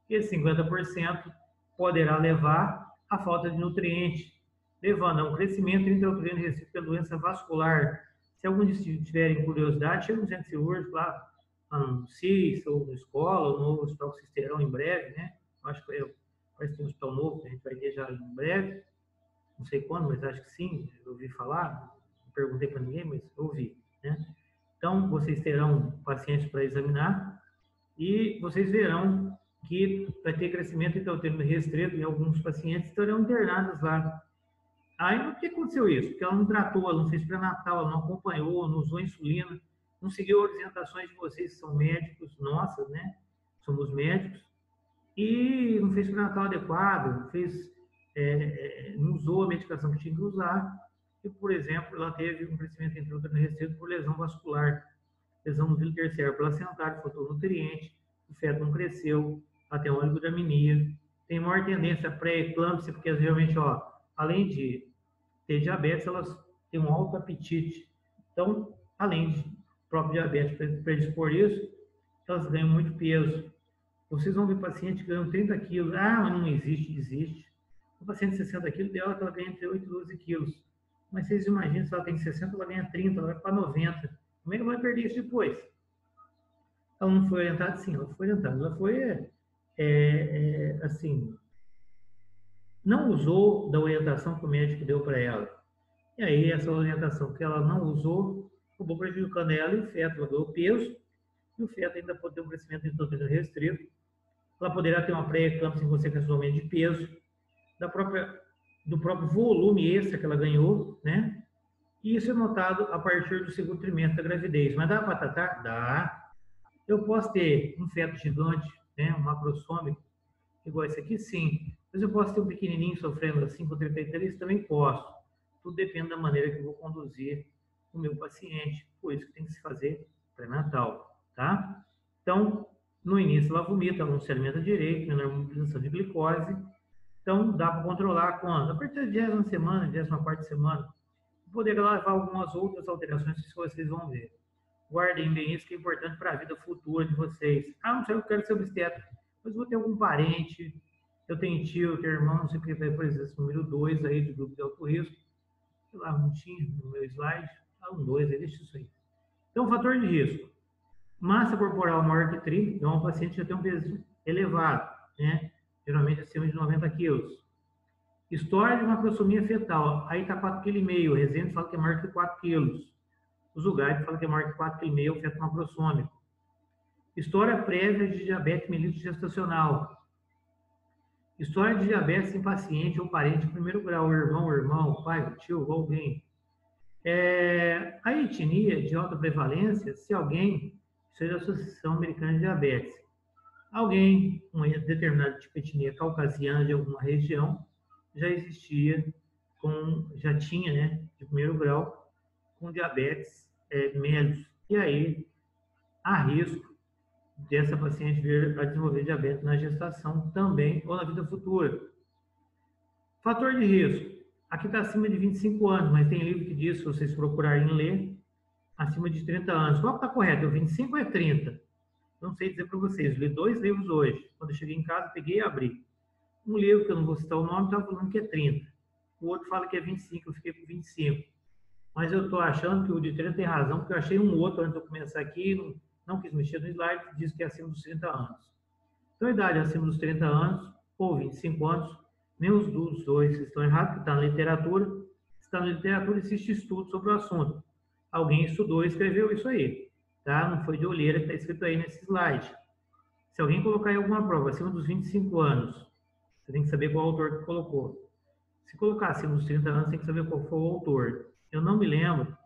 E esse 50% poderá levar à falta de nutriente, levando a um crescimento intrauterino restrito pela doença vascular. Se alguns tiverem curiosidade, chega no centro cirúrgico lá, no CIS, ou na escola, ou no hospital que vocês terão em breve, né? Acho que parece que tem um hospital novo que a gente vai ter já em breve. Não sei quando, mas acho que sim, eu ouvi falar. Não perguntei para ninguém, mas eu ouvi, né? Então, vocês terão pacientes para examinar e vocês verão que vai ter crescimento intrauterino restrito e alguns pacientes estarão internados lá. Aí, por que aconteceu isso? Porque ela não tratou, ela não fez pré-natal, ela não acompanhou, não usou insulina, não seguiu orientações de vocês que são médicos, nossas, né? Somos médicos, e não fez pré-natal adequado, não usou a medicação que tinha que usar, e, por exemplo, ela teve um crescimento intrauterino restrito por lesão vascular, lesão no vilo terciário placentário, faltou nutriente, o feto não cresceu, ela tem uma oligodramina, tem maior tendência à pré-eclâmpsia, porque realmente, ó, além de ter diabetes, elas têm um alto apetite. Então, além de próprio diabetes predispor isso, elas ganham muito peso. Vocês vão ver pacientes que ganham 30 quilos. Ah, mas não existe, existe. O paciente de 60 quilos, dela que ela ganha entre 8 e 12 quilos. Mas vocês imaginam, se ela tem 60, ela ganha 30, ela vai para 90. Como é que ela vai perder isso depois? Ela não foi orientada? Sim, ela foi orientada. Ela foi, assim, não usou da orientação que o médico deu para ela. E aí, essa orientação que ela não usou, acabou prejudicando ela e o feto. Ela ganhou peso, e o feto ainda pode ter um crescimento intrauterino restrito. Ela poderá ter uma pré-eclâmpsia sem consequência do aumento de peso, do próprio volume extra que ela ganhou, né? E isso é notado a partir do segundo trimestre da gravidez. Mas dá para tratar? Dá. Eu posso ter um feto gigante, né? Um macrossômico, igual esse aqui, sim. Mas eu posso ter um pequenininho sofrendo assim com 33? Também posso. Tudo depende da maneira que eu vou conduzir o meu paciente. Por isso que tem que se fazer pré-natal, tá? Então, no início ela vomita, ela não se alimenta direito, menor mobilização de glicose. Então, dá para controlar quando? A partir da 10ª semana, 14ª semana, poder levar algumas outras alterações que vocês vão ver. Guardem bem isso, que é importante para a vida futura de vocês. Ah, não sei, eu quero ser obstetra, mas vou ter algum parente, eu tenho tio, eu tenho irmão, não sei o que, por exemplo, número 2 aí do grupo de alto risco. Sei lá, não tinha no meu slide. Ah, um 2, deixa isso aí. Então, fator de risco. Massa corporal maior que 30, então o paciente já tem um peso elevado, né? Geralmente acima de 90 quilos. História de macrosomia fetal, aí está 4,5 kg, o Rezende fala que é maior que 4 quilos. O Zugaib fala que é maior que 4,5 kg, o feto macrossômico. História prévia de diabetes mellitus gestacional. História de diabetes em paciente ou parente de primeiro grau, irmão, pai, tio, alguém. A etnia de alta prevalência, se alguém seja a Associação Americana de Diabetes. Alguém com uma determinada tipo de etnia caucasiana de alguma região já existia, já tinha, né, de primeiro grau, com diabetes mellitus. E aí, há risco dessa paciente vir a desenvolver diabetes na gestação também ou na vida futura. Fator de risco. Aqui está acima de 25 anos, mas tem livro que diz, se vocês procurarem ler, acima de 30 anos. Qual está correto? 25 ou é 30? Não sei dizer para vocês. Eu li 2 livros hoje. Quando eu cheguei em casa, peguei e abri. Um livro, que eu não vou citar o nome, está falando que é 30. O outro fala que é 25, eu fiquei com 25. Mas eu estou achando que o de 30 tem razão, porque eu achei um outro antes de eu começar aqui, não quis mexer no slide, que diz que é acima dos 30 anos. Então, a idade acima dos 30 anos, ou 25 anos, nem os dois estão errados, porque está na literatura. Se está na literatura, existe estudo sobre o assunto. Alguém estudou e escreveu isso aí, tá? Não foi de olheira que está escrito aí nesse slide. Se alguém colocar em alguma prova acima dos 25 anos, você tem que saber qual autor que colocou. Se colocar acima dos 30 anos, tem que saber qual foi o autor. Eu não me lembro.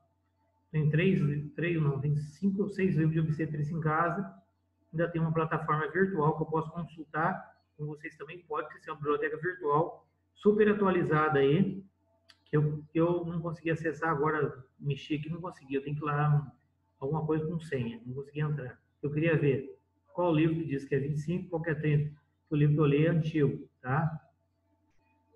Tem tem 5 ou 6 livros de obstetrícia em casa. Ainda tem uma plataforma virtual que eu posso consultar. Com vocês também pode ser uma biblioteca virtual super atualizada aí, que eu não consegui acessar agora, mexi aqui, não consegui. Eu tenho que ir lá, alguma coisa com senha, não consegui entrar. Eu queria ver qual livro que diz que é 25, qual que é 30. O livro que eu li é antigo, tá?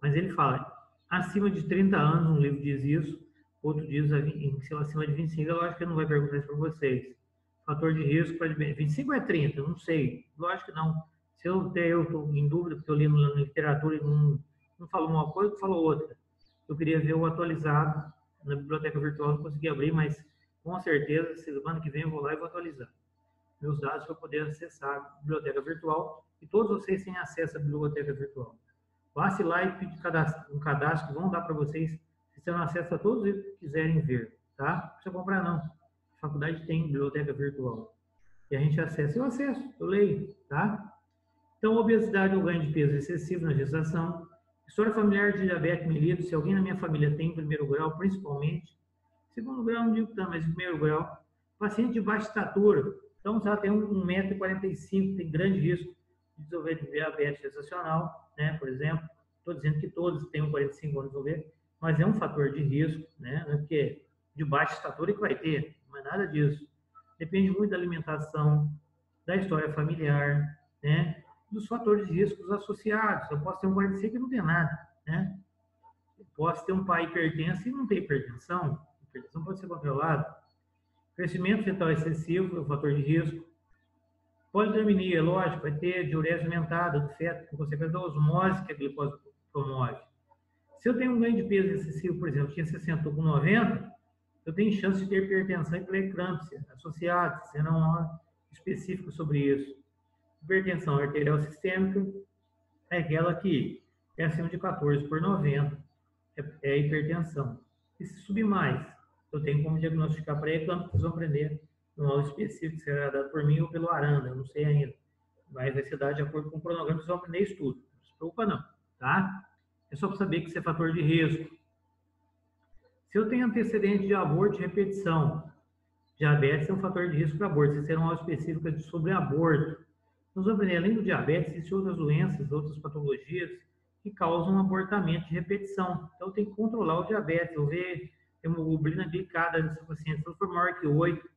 Mas ele fala, acima de 30 anos, um livro diz isso, outro diz acima de 25, eu acho que ele não vai perguntar isso para vocês. Fator de risco para 25 é 30, não sei, lógico que não. Se eu estou em dúvida, porque eu li na literatura e não falou uma coisa, falou outra. Eu queria ver o atualizado na biblioteca virtual, não consegui abrir, mas com certeza, semana que vem eu vou lá e vou atualizar meus dados para poder acessar a biblioteca virtual, e todos vocês têm acesso à biblioteca virtual. Passe lá e pede um cadastro que vão dar para vocês, se você não acessa todos os que quiserem ver, tá? Não precisa comprar não. A faculdade tem biblioteca virtual. E a gente acessa. Eu acesso, eu leio, tá? Então, obesidade ou ganho de peso excessivo na gestação. História familiar de diabetes mellitus, se alguém na minha família tem em primeiro grau, principalmente. Segundo grau, não digo tanto, mas em primeiro grau. Paciente de baixa estatura. Então, se ela tem 1,45 m, tem grande risco de desenvolver diabetes gestacional, né? Por exemplo, estou dizendo que todos têm 45 anos de desenvolver, mas é um fator de risco, né? Não é porque de baixa estatura que vai ter, não é nada disso. Depende muito da alimentação, da história familiar, né? Dos fatores de riscos associados. Eu posso ter um 45 e não ter nada, né? Eu posso ter um pai hipertenso e não ter hipertensão. A hipertensão pode ser controlada. Crescimento fetal excessivo é um fator de risco. Polidramia, lógico, vai ter diurese aumentada do feto, por consequência da osmose que a glicose promove. Se eu tenho um ganho de peso excessivo, por exemplo, tinha 60, estou com 90, eu tenho chance de ter hipertensão e pré-eclâmpsia associados, sendo uma aula específica sobre isso. Hipertensão arterial sistêmica é aquela que é acima de 14/90, é hipertensão. E se subir mais, eu tenho como diagnosticar pré-eclâmpsia, vocês vão aprender no aula específico, que será dado por mim ou pelo Aranda, eu não sei ainda. Mas vai ser dado de acordo com o cronograma, vocês vão aprender isso tudo. Não se preocupa não, tá? É só para saber que isso é fator de risco. Se eu tenho antecedente de aborto de repetição, diabetes é um fator de risco para aborto. Vocês terão uma aula específica sobre aborto. Nós vamos aprender, além do diabetes, existem outras doenças, outras patologias que causam abortamento de repetição. Então, eu tenho que controlar o diabetes. Eu ver hemoglobina glicada nessa paciente. Se for maior que 8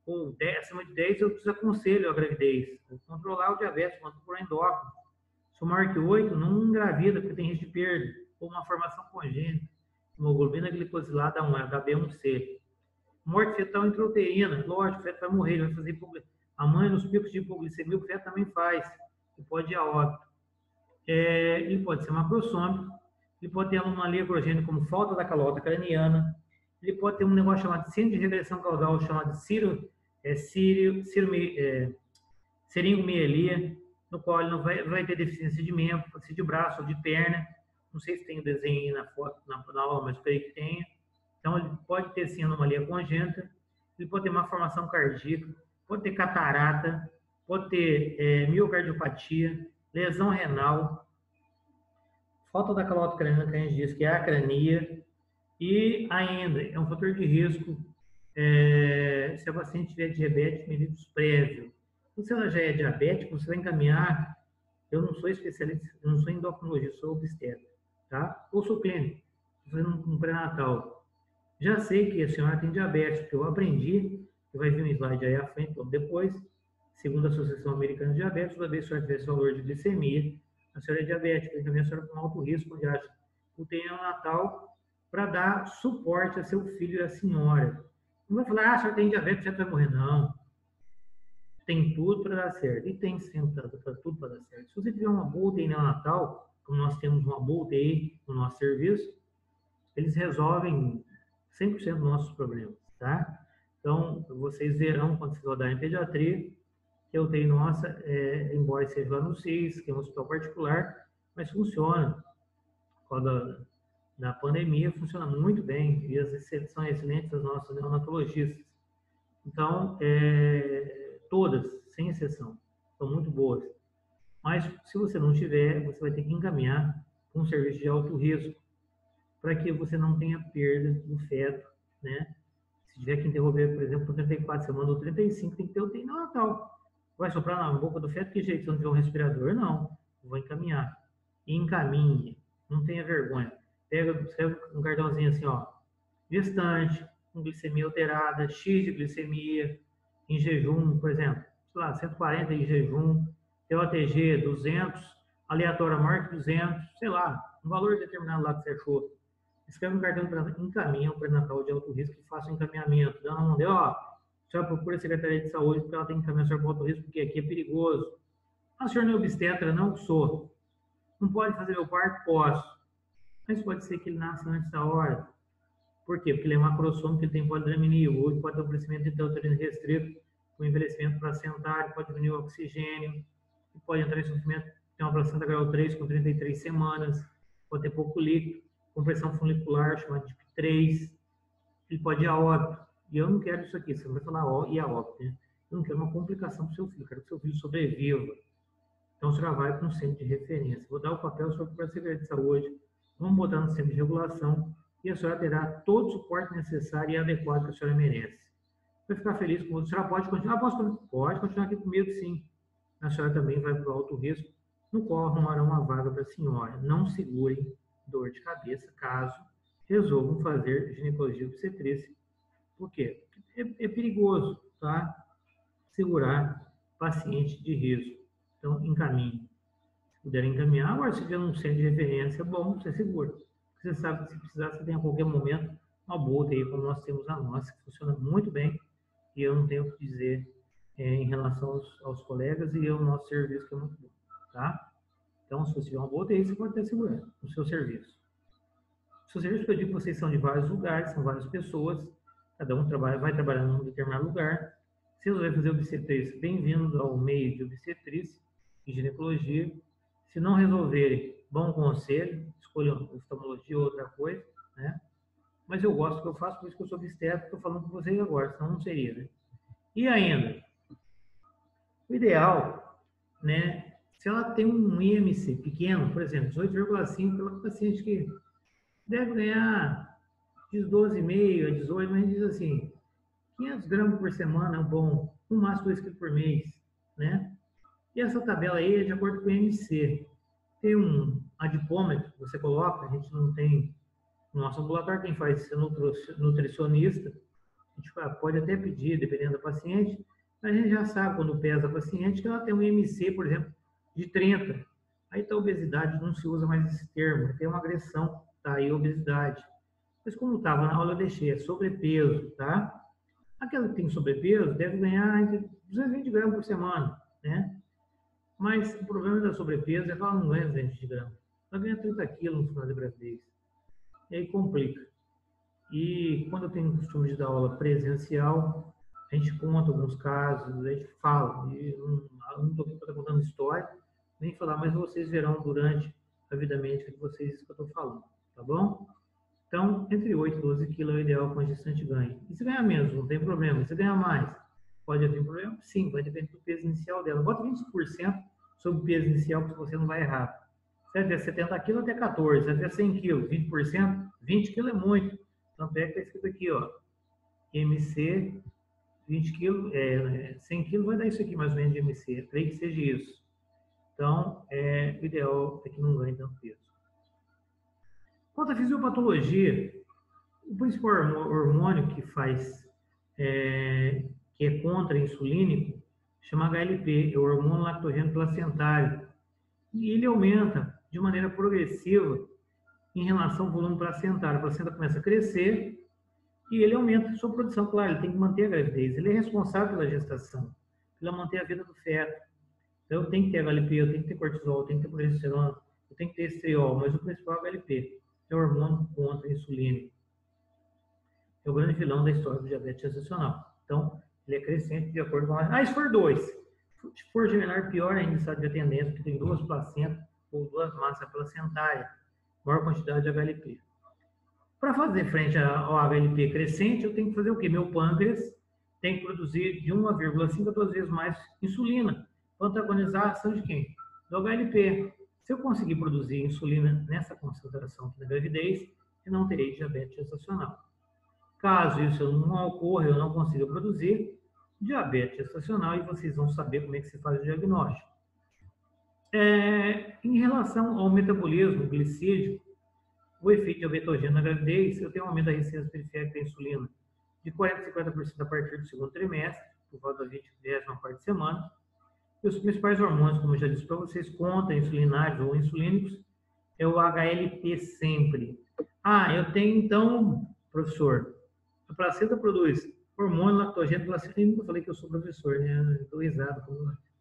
ou 10, acima de 10, eu desaconselho a gravidez. Vou controlar o diabetes, mando por endócrino. Se for maior que 8, não engravida, porque tem risco de perda. Ou uma formação congênita. Hemoglobina glicosilada 1, HB1C. Morte fetal intrauterina. Lógico, o feto vai morrer, ele vai fazer hipoglicemia. A mãe, nos picos de hipoglicemia, o feto também faz. Ele pode ir a óbito. Ele pode ser macrosômico. Ele pode ter anomalia crogênica como falta da calota craniana. Ele pode ter um negócio chamado síndrome de regressão causal, chamado seringomielia, no qual ele não vai ter deficiência de membro, pode ser de braço ou de perna. Não sei se tem o desenho aí na foto, na aula, mas creio que tenha. Então, ele pode ter, sim, anomalia congênita. Ele pode ter má formação cardíaca, pode ter catarata, pode ter miocardiopatia, lesão renal, falta da calota craniana, que a gente diz que é a acrania, e ainda é um fator de risco se a paciente tiver diabetes mellitus prévio. Se ela já é diabética, você vai encaminhar. Eu não sou especialista, eu não sou endocrinologista, sou obstetra, tá? Ou sou clínico, estou fazendo um pré-natal. Já sei que a senhora tem diabetes, porque eu aprendi, que vai vir um slide aí à frente, ou depois, segundo a Associação Americana de Diabetes, toda vez que a senhora tiver esse valor de glicemia, a senhora é diabética, então a senhora com alto risco de UTI neonatal para dar suporte a seu filho e a senhora. Não vai falar, a senhora tem diabetes, já vai morrer, não. Tem tudo para dar certo. E tem sempre tudo para dar certo. Se você tiver uma boa UTI neonatal, como nós temos uma boa UTI no nosso serviço, eles resolvem 100% dos nossos problemas, tá? Então, vocês verão, quando vocês rodarem em pediatria, que a UTI nossa, embora seja lá no CIS, que é um hospital particular, mas funciona. Quando da pandemia, funciona muito bem, e são excelentes as nossas neonatologistas. Então, todas, sem exceção, são muito boas. Mas, se você não tiver, você vai ter que encaminhar para um serviço de alto risco, para que você não tenha perda do feto, né? Se tiver que interromper, por exemplo, por 34 semanas ou 35, tem que ter UTI neonatal. Vai soprar na boca do feto? Que jeito? Se não tiver um respirador? Não. Eu vou encaminhar. E encaminhe. Não tenha vergonha. Pega um cartãozinho assim, ó. Gestante, com glicemia alterada, X de glicemia, em jejum, por exemplo. Sei lá, 140 em jejum, TOTG 200, aleatória maior que 200, sei lá, um valor determinado lá que você achou. Escreve um cartão para encaminhar um pré-natal de alto risco e faça um encaminhamento. Dá na mão dele, ó. A senhora procura a Secretaria de Saúde porque ela tem que encaminhar a senhora para alto risco, porque aqui é perigoso. A senhora não é obstetra? Não sou. Não pode fazer meu parto? Posso. Mas pode ser que ele nasça antes da hora. Por quê? Porque ele é macrosômico, ele tem polidramia, ou ele pode ter um crescimento intrauterino restrito, com envelhecimento placentário, pode diminuir o oxigênio, pode entrar em sofrimento, tem uma placenta grau 3 com 33 semanas, pode ter pouco líquido, compressão folicular, chamada tipo 3, ele pode ir a óbito. E eu não quero isso aqui, você vai falar ó, e a óbito, né? Eu não quero uma complicação para o seu filho, eu quero que o seu filho sobreviva. Então, você já vai com um centro de referência. Vou dar o papel para a Secretaria de Saúde, vamos botar no centro de regulação e a senhora terá todo o suporte necessário e adequado que a senhora merece. Vai ficar feliz com você. A senhora pode continuar? Pode continuar aqui comigo, sim. A senhora também vai para o alto risco, no qual arrumarão uma vaga para a senhora. Não segurem dor de cabeça caso resolvam fazer ginecologia obstetrícia. Por quê? É perigoso, tá? Segurar paciente de risco. Então, encaminhe. Se puder encaminhar, agora se tiver um centro de referência, é bom, você segura. Você sabe que se precisar, você tem a qualquer momento uma boa UTI, como nós temos a nossa, que funciona muito bem. e eu não tenho o que dizer em relação aos colegas e ao nosso serviço, que é muito bom, tá? Então, se você tiver uma boa TI, você pode ter segurança no seu serviço. O seu serviço, eu digo que vocês são de vários lugares, são várias pessoas, cada um vai trabalhar em um determinado lugar. Se resolver fazer obstetrícia, bem-vindo ao meio de obstetrícia e ginecologia. Se não resolverem, bom conselho, escolham oftalmologia ou outra coisa, né? Mas eu gosto do que eu faço, por isso que eu sou obstetra, estou falando com vocês agora, senão não seria, né? E ainda, o ideal, né? Se ela tem um IMC pequeno, por exemplo, 18,5, pela paciente que deve ganhar de 12,5 a 18, mas a gente diz assim, 500 gramas por semana é bom, no máximo 2 quilos por mês, né? E essa tabela aí é de acordo com o IMC. Tem um adipômetro que você coloca, a gente não tem, no nosso ambulatório quem faz isso é nutricionista, a gente pode até pedir, dependendo da paciente, mas a gente já sabe quando pesa a paciente que ela tem um IMC, por exemplo, de 30. Aí tá a obesidade, não se usa mais esse termo, tem uma agressão, tá aí a obesidade. Mas como estava na aula, eu deixei, é sobrepeso, tá? Aquela que tem sobrepeso deve ganhar entre 220 gramas por semana, né? Mas o problema da sobrepeso é que ela não ganha 220 gramas. Ela ganha 30 quilos no final da gravidez. E aí complica. E quando eu tenho o costume de dar aula presencial, a gente conta alguns casos, a gente fala. E não estou aqui para estar contando história, nem falar, mas vocês verão durante a vida médica de vocês isso que eu estou falando, tá bom? Então, entre 8 e 12 quilos é o ideal que uma gestante ganhe. E se ganhar menos, não tem problema. E se ganhar mais, pode haver problema? Sim, vai depender do peso inicial dela. Bota 20% sobre o peso inicial, que você não vai errar. Se ela tiver 70 quilos, até 14. Se ela tiver 100 quilos, 20%, 20 quilos é muito. Então, pega que está escrito aqui, ó. MC, 20 quilos, 100 quilos vai dar isso aqui mais ou menos de MC. Eu creio que seja isso. Então, o ideal é que não ganhe tanto peso. Quanto à fisiopatologia, o principal hormônio que faz, que é contra-insulínico, chama HLP, é o hormônio lactogênio placentário. E ele aumenta de maneira progressiva em relação ao volume placentário. A placenta começa a crescer e ele aumenta a sua produção. Claro, ele tem que manter a gravidez. Ele é responsável pela gestação, pela manter a vida do feto. Então, eu tenho que ter HLP, eu tenho que ter cortisol, eu tenho que ter progesterona, eu tenho que ter estriol, mas o principal é o HLP. É o hormônio contra a insulina. É o grande vilão da história do diabetes gestacional. Então, ele é crescente de acordo com a... e se for 2? Se for gemelar, pior ainda, estado de atendência, porque tem 2 placentas ou 2 massas placentárias, maior quantidade de HLP. Para fazer frente ao HLP crescente, eu tenho que fazer o quê? Meu pâncreas tem que produzir de 1,5 a 2 vezes mais insulina para antagonizar a ação de quem? Do HLP. Se eu conseguir produzir insulina nessa concentração aqui na gravidez, eu não terei diabetes gestacional. Caso isso não ocorra, eu não consiga produzir diabetes gestacional, e vocês vão saber como é que se faz o diagnóstico. Em relação ao metabolismo glicídico, o efeito diabetogênico na gravidez, eu tenho um aumento da resistência periférica à insulina de 40% a 50% a partir do segundo trimestre, por volta da 24ª semana. E os principais hormônios, como eu já disse para vocês, contra-insulinários ou insulínicos, é o HLP sempre. Eu tenho então, professor, a placenta produz hormônio lactogênico placenta. Eu nunca falei que eu sou professor, né? Estou risado.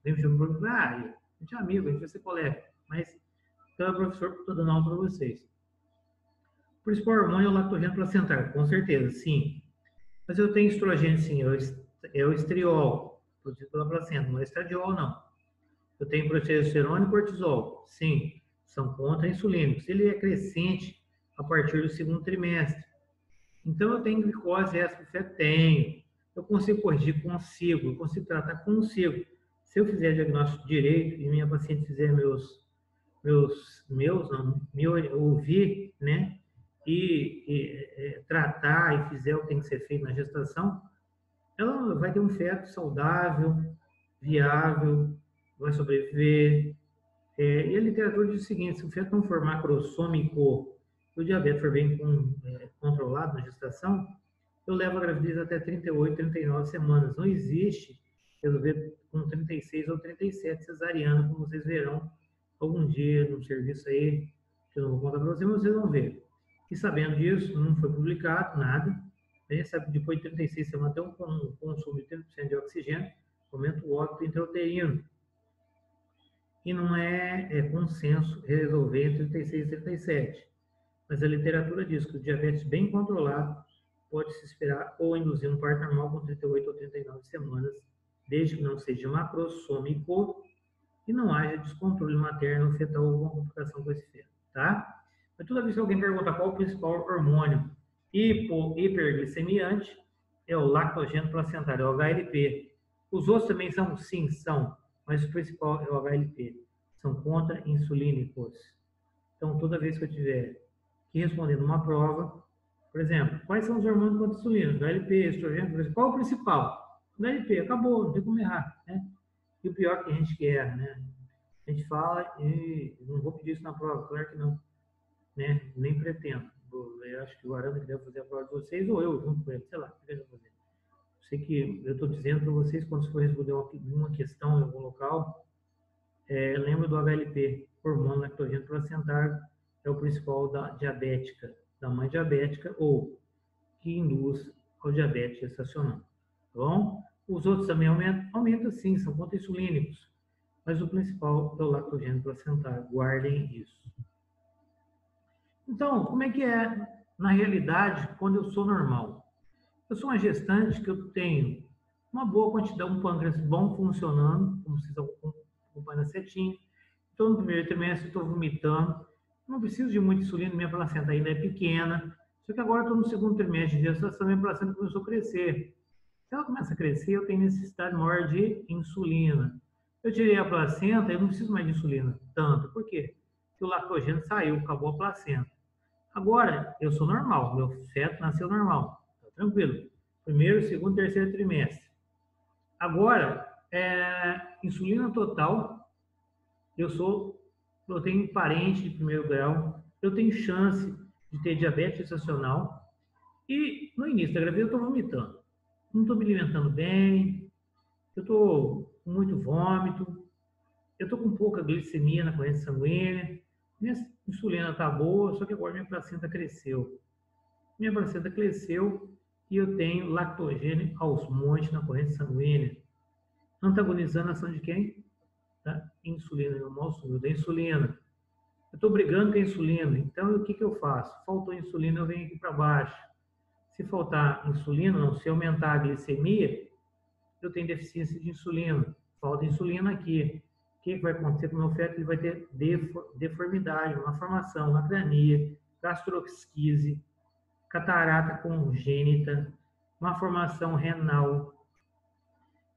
A gente é amigo, a gente vai ser colega. Mas, então, é professor, estou dando aula para vocês. O principal hormônio é o lactogênio placentário, com certeza, sim. Mas eu tenho estrogênio, sim, é o estriol, produzido pela placenta, não é estradiol, não. Eu tenho progesterona e cortisol, sim, são contra-insulínicos. Ele é crescente a partir do segundo trimestre. Então, eu tenho glicose extra, tenho. Eu consigo corrigir, consigo. Eu consigo tratar, consigo. Se eu fizer diagnóstico direito e minha paciente fizer me ouvir, né? E tratar e fizer o que tem que ser feito na gestação, ela vai ter um feto saudável, viável, vai sobreviver. E a literatura diz o seguinte: se o feto não for macrossômico, o diabetes for bem controlado na gestação, eu levo a gravidez até 38, 39 semanas. Não existe resolver com 36 ou 37 cesariana, como vocês verão algum dia no serviço aí, que eu não vou contar para vocês, mas vocês vão ver. E sabendo disso, não foi publicado nada, A gente sabe que depois de 36 semanas tem um consumo de 30% de oxigênio, aumenta o óbito intrauterino. E não é consenso resolver entre 36 e 37. Mas a literatura diz que o diabetes bem controlado pode se esperar ou induzir um parto normal com 38 ou 39 semanas, desde que não seja macrossômico e não haja descontrole materno ou fetal ou alguma complicação com esse feto, tá? Mas toda vez que alguém pergunta qual o principal hormônio hiperglicemiante, é o lactogênio placentário, é o HLP. Os outros também são? Sim, são, mas o principal é o HLP. São contra-insulínicos. Então, toda vez que eu tiver que responder numa prova, por exemplo, quais são os hormônios contra insulina? HLP, estrogênio, qual é o principal? HLP, acabou, não tem como errar, né? E o pior que a gente quer, né? A gente fala e não vou pedir isso na prova, claro que não, né? Nem pretendo. Eu acho que o Aranda que deve fazer a prova de vocês, ou eu junto com ele, sei lá, o que ele vai fazer. Eu sei que eu estou dizendo para vocês, quando for responder uma questão em algum local, lembra do HLP, hormônio lactogênio placentário, é o principal da diabética, da mãe diabética, ou que induz ao diabetes gestacional, tá bom? Os outros também aumentam sim, são contra-insulínicos, mas o principal é o lactogênio placentário, guardem isso. Então, como é que é, na realidade, quando eu sou normal? Eu sou uma gestante que eu tenho uma boa quantidade, um pâncreas bom funcionando, como vocês estão acompanhando a setinha. Então, no primeiro trimestre, eu estou vomitando. Não preciso de muita insulina, minha placenta ainda é pequena. Só que agora eu estou no segundo trimestre de gestação, minha placenta começou a crescer. Se ela começa a crescer, eu tenho necessidade maior de insulina. Eu tirei a placenta, eu não preciso mais de insulina tanto. Por quê? Porque o lactogênio saiu, acabou a placenta. Agora, eu sou normal, meu feto nasceu normal, tá tranquilo. Primeiro, segundo, terceiro trimestre. Agora, insulina total, eu tenho parente de primeiro grau, eu tenho chance de ter diabetes gestacional e no início da gravidez eu estou vomitando. Não estou me alimentando bem, eu estou com muito vômito, eu estou com pouca glicemia na corrente sanguínea, minha insulina está boa, só que agora minha placenta cresceu. Minha placenta cresceu e eu tenho lactogênio aos montes na corrente sanguínea. Antagonizando a ação de quem? Da insulina, no molécula da insulina. Eu estou brigando com a insulina, então o que eu faço? Faltou insulina, eu venho aqui para baixo. Se faltar insulina, não, se aumentar a glicemia, eu tenho deficiência de insulina. Falta insulina aqui. O que vai acontecer com o meu feto? Ele vai ter deformidade, uma formação, acrania, gastrosquise, catarata congênita, uma formação renal,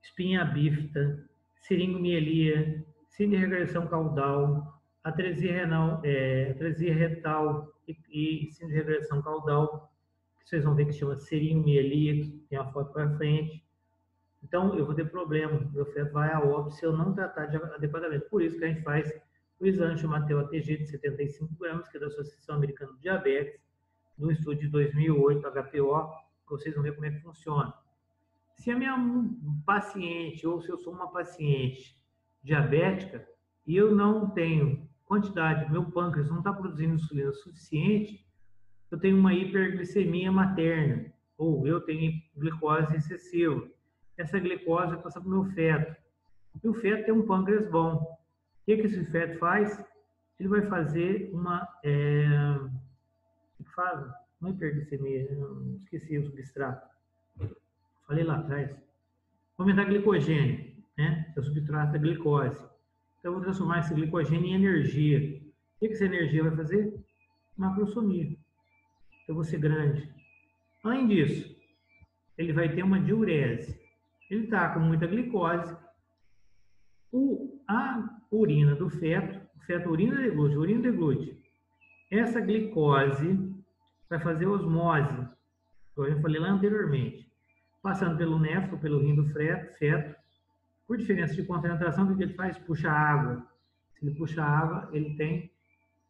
espinha bífida, seringomielia, síndrome de regressão caudal, atresia renal, atresia retal e síndrome de regressão caudal, que vocês vão ver que chama seringomielia, que tem a foto para frente. Então, eu vou ter problema, meu feto vai a óbito se eu não tratar adequadamente. Por isso que a gente faz o exame chamado TOTG de 75 gramas, que é da Associação Americana de Diabetes, do estudo de 2008, HPO, que vocês vão ver como é que funciona. Se a minha paciente, ou se eu sou uma paciente diabética, e eu não tenho quantidade, meu pâncreas não está produzindo insulina suficiente, eu tenho uma hiperglicemia materna, ou eu tenho glicose excessiva. Essa glicose passa para o meu feto. E o feto tem um pâncreas bom. O que esse feto faz? Ele vai fazer uma hiperglicemia, esqueci o substrato. Falei lá atrás. Aumentar glicogênio, né? É o substrato da glicose. Então, eu vou transformar esse glicogênio em energia. O que essa energia vai fazer? Macrosomia. Eu vou ser grande. Além disso, ele vai ter uma diurese. Ele está com muita glicose. A urina do feto, o feto urina deglute. Essa glicose vai fazer osmose, como eu falei lá anteriormente, passando pelo néfro, pelo rim do feto. Por diferença de concentração, o que ele faz? Puxa água. Se ele puxa água, ele tem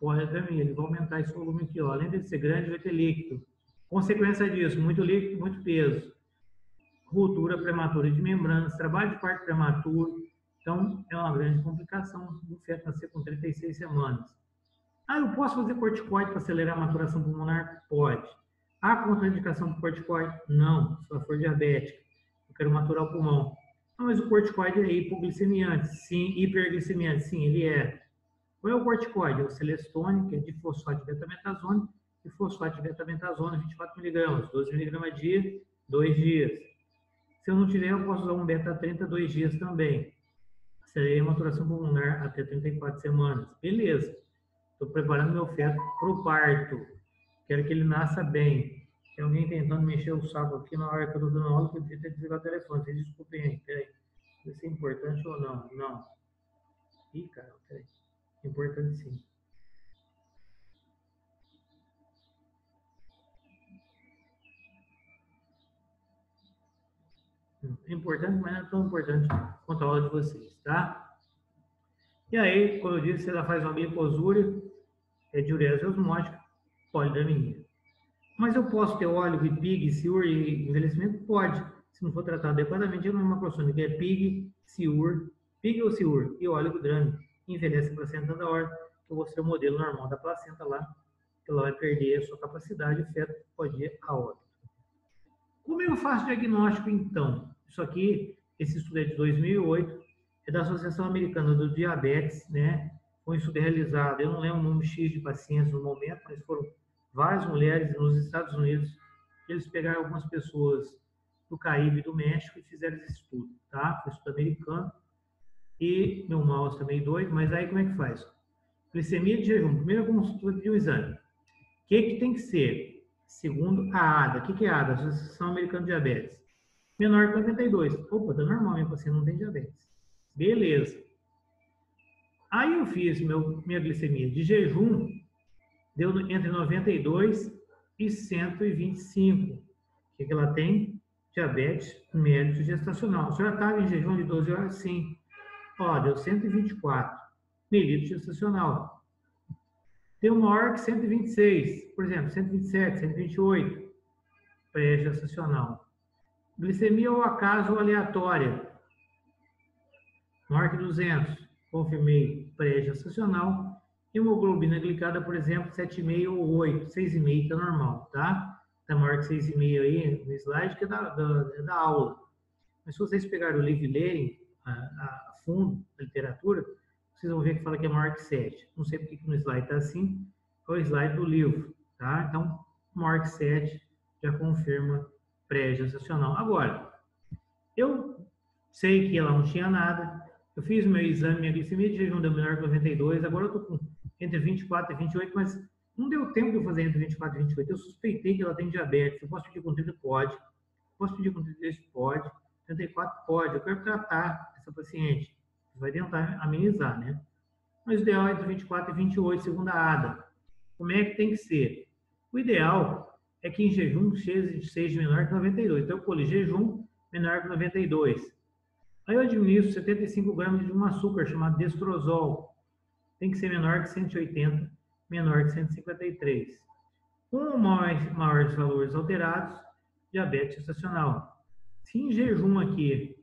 poligamia, ele vai aumentar esse volume aqui, ó. Além de ser grande, vai ter líquido. Consequência disso, muito líquido, muito peso. Ruptura prematura de membranas, trabalho de parto prematuro. Então, é uma grande complicação do feto nascer com 36 semanas. Eu posso fazer corticoide para acelerar a maturação pulmonar? Pode. Há contraindicação para o corticoide? Não, se ela for diabética. Eu quero maturar o pulmão. Não, mas o corticoide é hipoglicemiante. Sim, hiperglicemiante. Sim, ele é. Qual é o corticoide? É o celestone, que é difosfato de betametasona, e fosfato de betametasona, 24 mg, 12 mg dia, 2 dias. Se eu não tiver, eu posso usar um beta-30, 2 dias também. Seria maturação pulmonar até 34 semanas. Beleza. Estou preparando meu feto para o parto. Quero que ele nasça bem. Tem alguém tentando mexer o saco aqui na hora que eu estou dando aula, que eu devia ter desligado o telefone. Vocês desculpem aí, peraí. Se é importante ou não. Não. Ih, cara, peraí. Importante sim. É importante, mas não é tão importante quanto a aula de vocês, tá? E aí, como eu disse, você já faz uma glicosúria, é diurese osmótica, polidraminia. Mas eu posso ter óleo e PIG, SIUR e envelhecimento? Pode. Se não for tratado adequadamente, é uma macrosônica, é PIG, SIUR, PIG ou SIUR e óleo drâmico. Envelhece a placenta da hora, que eu vou ser o modelo normal da placenta lá, que ela vai perder a sua capacidade, o feto pode ir a óbito. Como eu faço diagnóstico, então? Isso aqui, esse estudo é de 2008, é da Associação Americana do Diabetes, né? Foi um estudo realizado, eu não lembro o número X de pacientes no momento, mas foram várias mulheres nos Estados Unidos. Eles pegaram algumas pessoas do Caribe e do México e fizeram esse estudo, tá? Foi um estudo americano. E meu mouse também doido, mas aí como é que faz? Glicemia de jejum, primeira consulta de um exame. O que tem que ser? Segundo a ADA. O que é a ADA? Associação Americana de Diabetes. Menor que 92. Opa, tá normal, minha paciente não tem diabetes. Beleza. Aí eu fiz minha glicemia de jejum, deu entre 92 e 125. O que ela tem? Diabetes mellitus gestacional. A senhora estava em jejum de 12 horas? Sim. Ó, deu 124. Mellitus gestacional. Tem uma maior que 126, por exemplo, 127, 128, pré-gestacional. Glicemia ao acaso ou aleatória, maior que 200, confirmei pré-gestacional. Hemoglobina glicada, por exemplo, 7,5 ou 8, 6,5 está normal, tá? Está maior que 6,5 aí no slide, que é da aula. Mas se vocês pegarem o livro e lerem a fundo, a literatura, vocês vão ver que fala que é maior que 7. Não sei porque que no slide está assim, é o slide do livro, tá? Então, maior que 7 já confirma pré-gestacional. Agora, eu sei que ela não tinha nada, eu fiz meu exame, minha glicemia de jejum deu menor que 92, agora eu estou com entre 24 e 28, mas não deu tempo de eu fazer entre 24 e 28. Eu suspeitei que ela tem diabetes. Eu posso pedir com 30? Pode. Posso pedir com 33? Pode. 34? Pode. Eu quero tratar essa paciente. Vai tentar amenizar, né? Mas o ideal é entre 24 e 28, segundo a ADA. Como é que tem que ser? O ideal é que em jejum seja menor que 92. Então, eu colhi jejum menor que 92. Aí eu administro 75 gramas de um açúcar chamado destrozol. Tem que ser menor que 180, menor que 153. Com maiores valores alterados, diabetes gestacional. Se em jejum aqui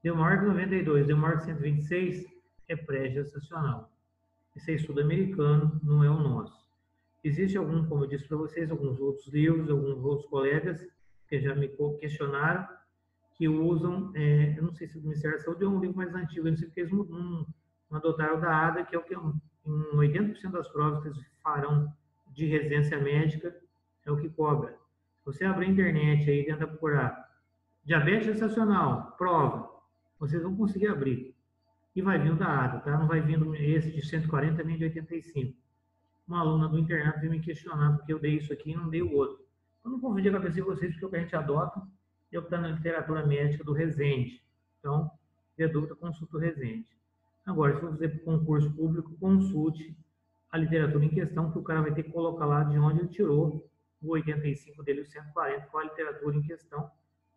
deu maior que 92, deu maior que 126, é pré-gestacional. Esse é estudo americano, não é o nosso. Existe algum, como eu disse para vocês, alguns outros livros, alguns outros colegas que já me questionaram, que usam, eu não sei se o Ministério da Saúde é um livro mais antigo, eu não sei porque eles não adotaram da ADA, que é o que em 80% das provas que eles farão de residência médica, é o que cobra. Se você abrir a internet aí e tentar procurar diabetes gestacional, prova, vocês vão conseguir abrir. E vai vindo da ADA, tá? Não vai vindo esse de 140 nem de 85. Uma aluna do internato veio me questionar porque eu dei isso aqui e não dei o outro. Eu não confundi a cabeça de vocês, porque o que a gente adota é o que está na literatura médica do Resende. Então, se dúvida, consulta o Resende. Agora, se for fazer para concurso público, consulte a literatura em questão, que o cara vai ter que colocar lá de onde ele tirou o 85 dele, o 140, qual a literatura em questão,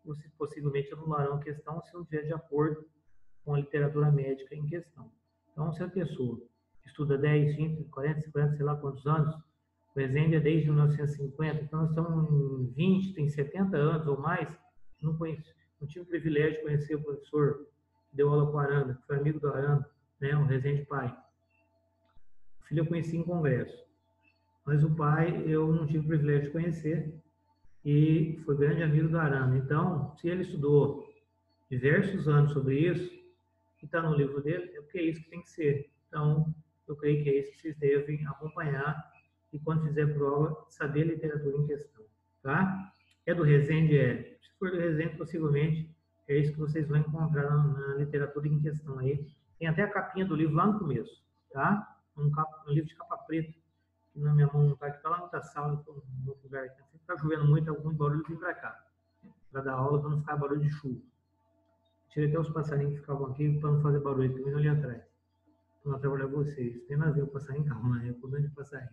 ou se possivelmente anularão a questão, se não estiver de acordo com a literatura médica em questão. Então, se a pessoa estuda 10, 20, 40, 50, sei lá quantos anos, o Resende é desde 1950, então nós estamos em 20, tem 70 anos ou mais, não tive o privilégio de conhecer o professor que deu aula com o Aranda, que foi amigo do Aranda, né, o Resende pai. O filho eu conheci em congresso, mas o pai eu não tive o privilégio de conhecer, e foi grande amigo do Arana. Então, se ele estudou diversos anos sobre isso, que está no livro dele, é porque é isso que tem que ser. Então, eu creio que é isso que vocês devem acompanhar e, quando fizer prova, saber a literatura em questão. Tá? É do Resende? É. Se for do Resende, possivelmente é isso que vocês vão encontrar na literatura em questão aí. Tem até a capinha do livro lá no começo, tá? Um livro de capa preta, que na minha mão não está aqui, está lá na outra sala, no outro lugar. Se está chovendo muito, algum barulho vem para cá, para dar aula, para não ficar barulho de chuva. Tirei até os passarinhos que ficavam aqui para não fazer barulho, também ali atrás. Para não atrapalhar vocês. Tem nada a ver o passarinho, calma, é o de passarinho.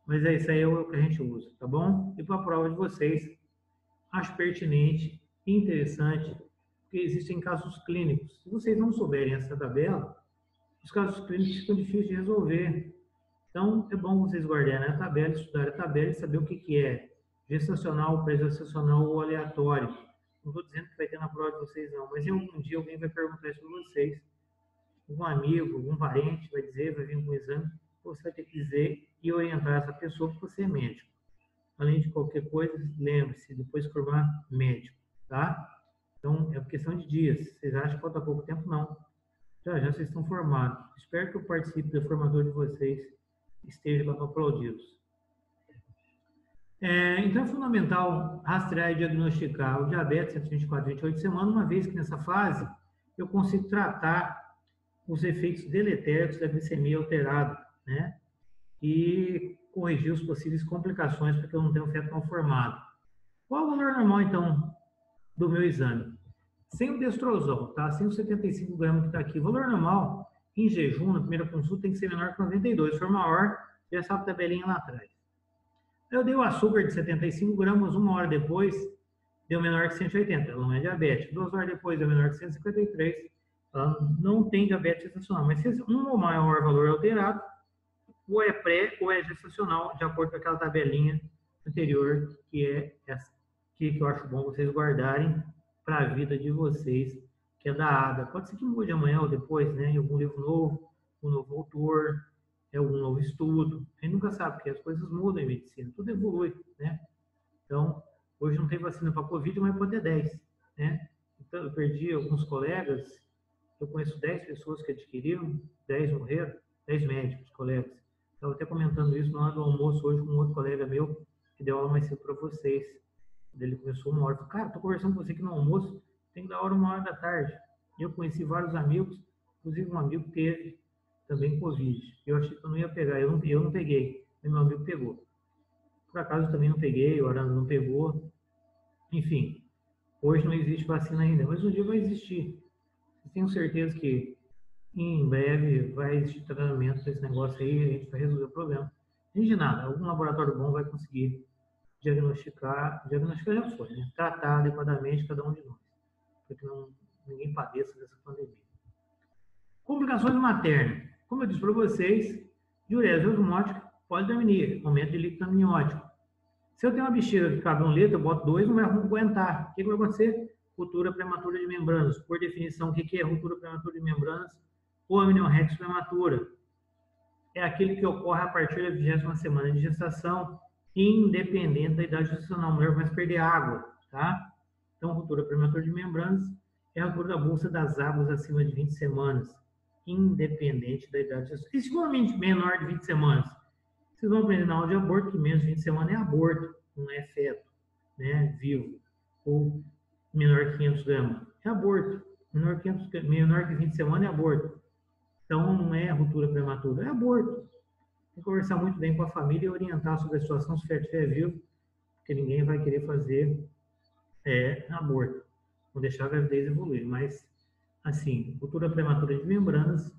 Mas é isso aí, é o que a gente usa, tá bom? E para a prova de vocês, acho pertinente, interessante, porque existem casos clínicos. Se vocês não souberem essa tabela, os casos clínicos ficam difíceis de resolver. Então, é bom vocês guardarem a tabela, estudarem a tabela e saber o que é gestacional, pré-gestacional ou aleatório. Não estou dizendo que vai ter na prova de vocês, não, mas em algum dia alguém vai perguntar isso para vocês. Algum amigo, algum parente vai dizer, vai vir com o exame, você vai ter que dizer e orientar essa pessoa porque você é médico. Além de qualquer coisa, lembre-se, depois formar médico, tá? Então, é questão de dias. Vocês acham que falta pouco tempo? Não. Já vocês estão formados. Espero que eu participe da formatura de vocês esteja lá para aplaudi-los. Então, é fundamental rastrear e diagnosticar o diabetes 124, 28 semanas, uma vez que nessa fase eu consigo tratar os efeitos deletéricos da glicemia alterada, né? E corrigir as possíveis complicações, porque eu não tenho feto mal formado. Qual o valor normal, então, do meu exame? Sem o destrozol, tá? Sem os 75 gramas que está aqui. O valor normal, em jejum, na primeira consulta, tem que ser menor que 92. Se for maior, já sabe a tabelinha lá atrás. Eu dei o açúcar de 75 gramas, uma hora depois, deu menor que 180. Ela não é diabética. 2 horas depois, deu menor que 153. Ela não tem diabetes gestacional. Mas se um ou maior valor alterado, ou é pré ou é gestacional, de acordo com aquela tabelinha anterior, que é essa, que eu acho bom vocês guardarem para a vida de vocês, que é da ADA. Pode ser que mude amanhã ou depois, né? Em algum livro novo, um novo autor, algum novo estudo. A gente nunca sabe, porque as coisas mudam em medicina, tudo evolui, né? Então, hoje não tem vacina para Covid, mas pode ter 10, né? Então, eu perdi alguns colegas, eu conheço 10 pessoas que adquiriram, 10 morreram, 10 médicos, colegas. Estava até comentando isso na hora do almoço hoje com um outro colega meu, que deu aula mais cedo para vocês. Ele começou uma hora, falou, cara, estou conversando com você aqui no almoço, tem que dar hora 1 hora da tarde. E eu conheci vários amigos, inclusive um amigo teve também Covid. Eu achei que eu não ia pegar, eu não peguei, mas meu amigo pegou. Por acaso eu também não peguei, o Arana não pegou. Enfim, hoje não existe vacina ainda, mas um dia vai existir. Eu tenho certeza que em breve vai existir tratamento desse negócio aí, a gente vai resolver o problema. Nem de nada, algum laboratório bom vai conseguir diagnosticar já foi, né? Tratar adequadamente cada um de nós, para que ninguém padeça dessa pandemia. Complicações maternas. Como eu disse para vocês, diurese osmótica, polidramnia, aumento de líquido amniótico. Se eu tenho uma bexiga que cabe 1 litro, eu boto 2, não vai aguentar. O que vai acontecer? Ruptura prematura de membranas. Por definição, o que é ruptura prematura de membranas? Ou amniorexia prematura. É aquele que ocorre a partir da 20ª semana de gestação, independente da idade gestacional. A mulher começa a perder água, tá? Então, ruptura prematura de membranas é a ruptura da bolsa das águas acima de 20 semanas, independente da idade gestacional. E se for menor de 20 semanas? Vocês vão aprender na aula de aborto que menos de 20 semanas é aborto, não é feto, né, vivo. Ou menor que 500 gramas é aborto. Menor que 20 semanas é aborto. Então, não é ruptura prematura, é aborto. Tem que conversar muito bem com a família e orientar sobre a situação se o feto estiver vivo, porque ninguém vai querer fazer aborto. Vou deixar a gravidez evoluir. Mas, assim, ruptura prematura de membranas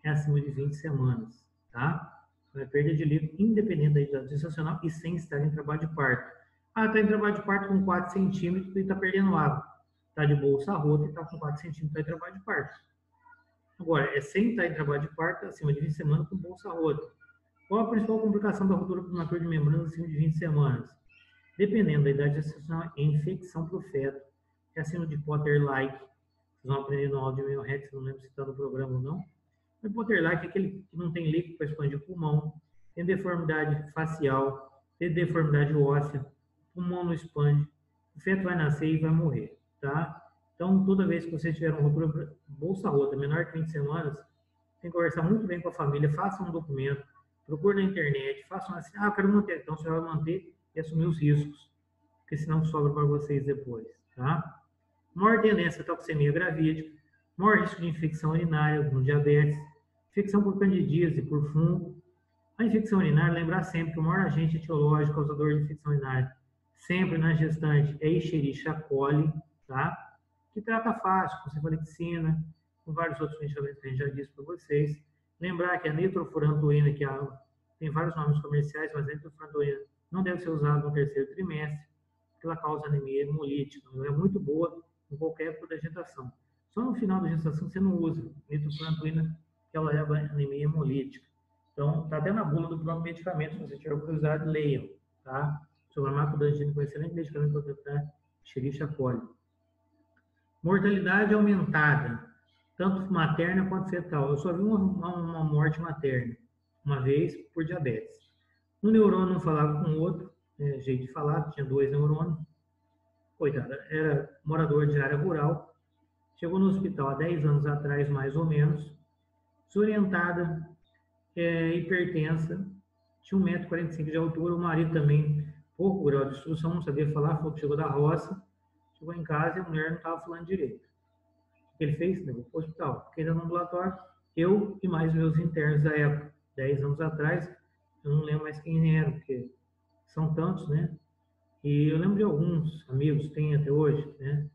é acima de 20 semanas, tá? Então, é perda de líquido independente da idade gestacional e sem estar em trabalho de parto. Ah, está em trabalho de parto com 4 centímetros e está perdendo água. Está de bolsa rota e está com 4 centímetros, está em trabalho de parto. Agora, é sem estar em trabalho de parto, acima de 20 semanas, com bolsa rota. Qual a principal complicação da ruptura prematura de membranas acima de 20 semanas? Dependendo da idade gestacional, é infecção para o feto, é acima de Potter-like. Vocês vão aprender no áudio meio rex, não lembro se está no programa ou não. O Potter-like é aquele que não tem líquido para expandir o pulmão, tem deformidade facial, tem deformidade óssea, pulmão não expande, o feto vai nascer e vai morrer, tá? Então, toda vez que você tiver uma ruptura bolsa rota menor que 20 semanas, tem que conversar muito bem com a família, faça um documento, procure na internet, faça assim, eu quero manter, então você vai manter e assumir os riscos, porque senão sobra para vocês depois, tá? Maior tendência à toxemia gravídica, maior risco de infecção urinária no diabetes, infecção por candidíase, por fungo. A infecção urinária, lembrar sempre que o maior agente etiológico causador de infecção urinária, sempre na gestante, é Escherichia coli, tá? Que trata fácil, com cefalexina, com vários outros medicamentos que a gente já disse para vocês. Lembrar que a nitrofurantoína, tem vários nomes comerciais, mas a nitrofurantoína não deve ser usada no terceiro trimestre, porque ela causa anemia hemolítica. Ela é muito boa em qualquer época da gestação. Só no final da gestação você não usa nitrofurantoína, que ela leva a anemia hemolítica. Então, está até na bula do próprio medicamento, se você tiver curiosidade, leiam, tá? Sobre a macrodangina, com excelente medicamento para tratar Escherichia coli. Mortalidade aumentada, tanto materna quanto fetal. Eu só vi uma morte materna, uma vez por diabetes. Um neurônio não falava com o outro, jeito de falar, tinha 2 neurônios. Coitada, era morador de área rural, chegou no hospital há 10 anos atrás, mais ou menos, desorientada, hipertensa, tinha 1,45 m de altura, o marido também, pouco grau de instrução, não sabia falar, falou que chegou da roça, chegou em casa e a mulher não estava falando direito. O que ele fez? Levou para o hospital. Fiquei no ambulatório, eu e mais meus internos da época, 10 anos atrás, eu não lembro mais quem eram, porque são tantos, né? E eu lembro de alguns amigos, tem até hoje, né?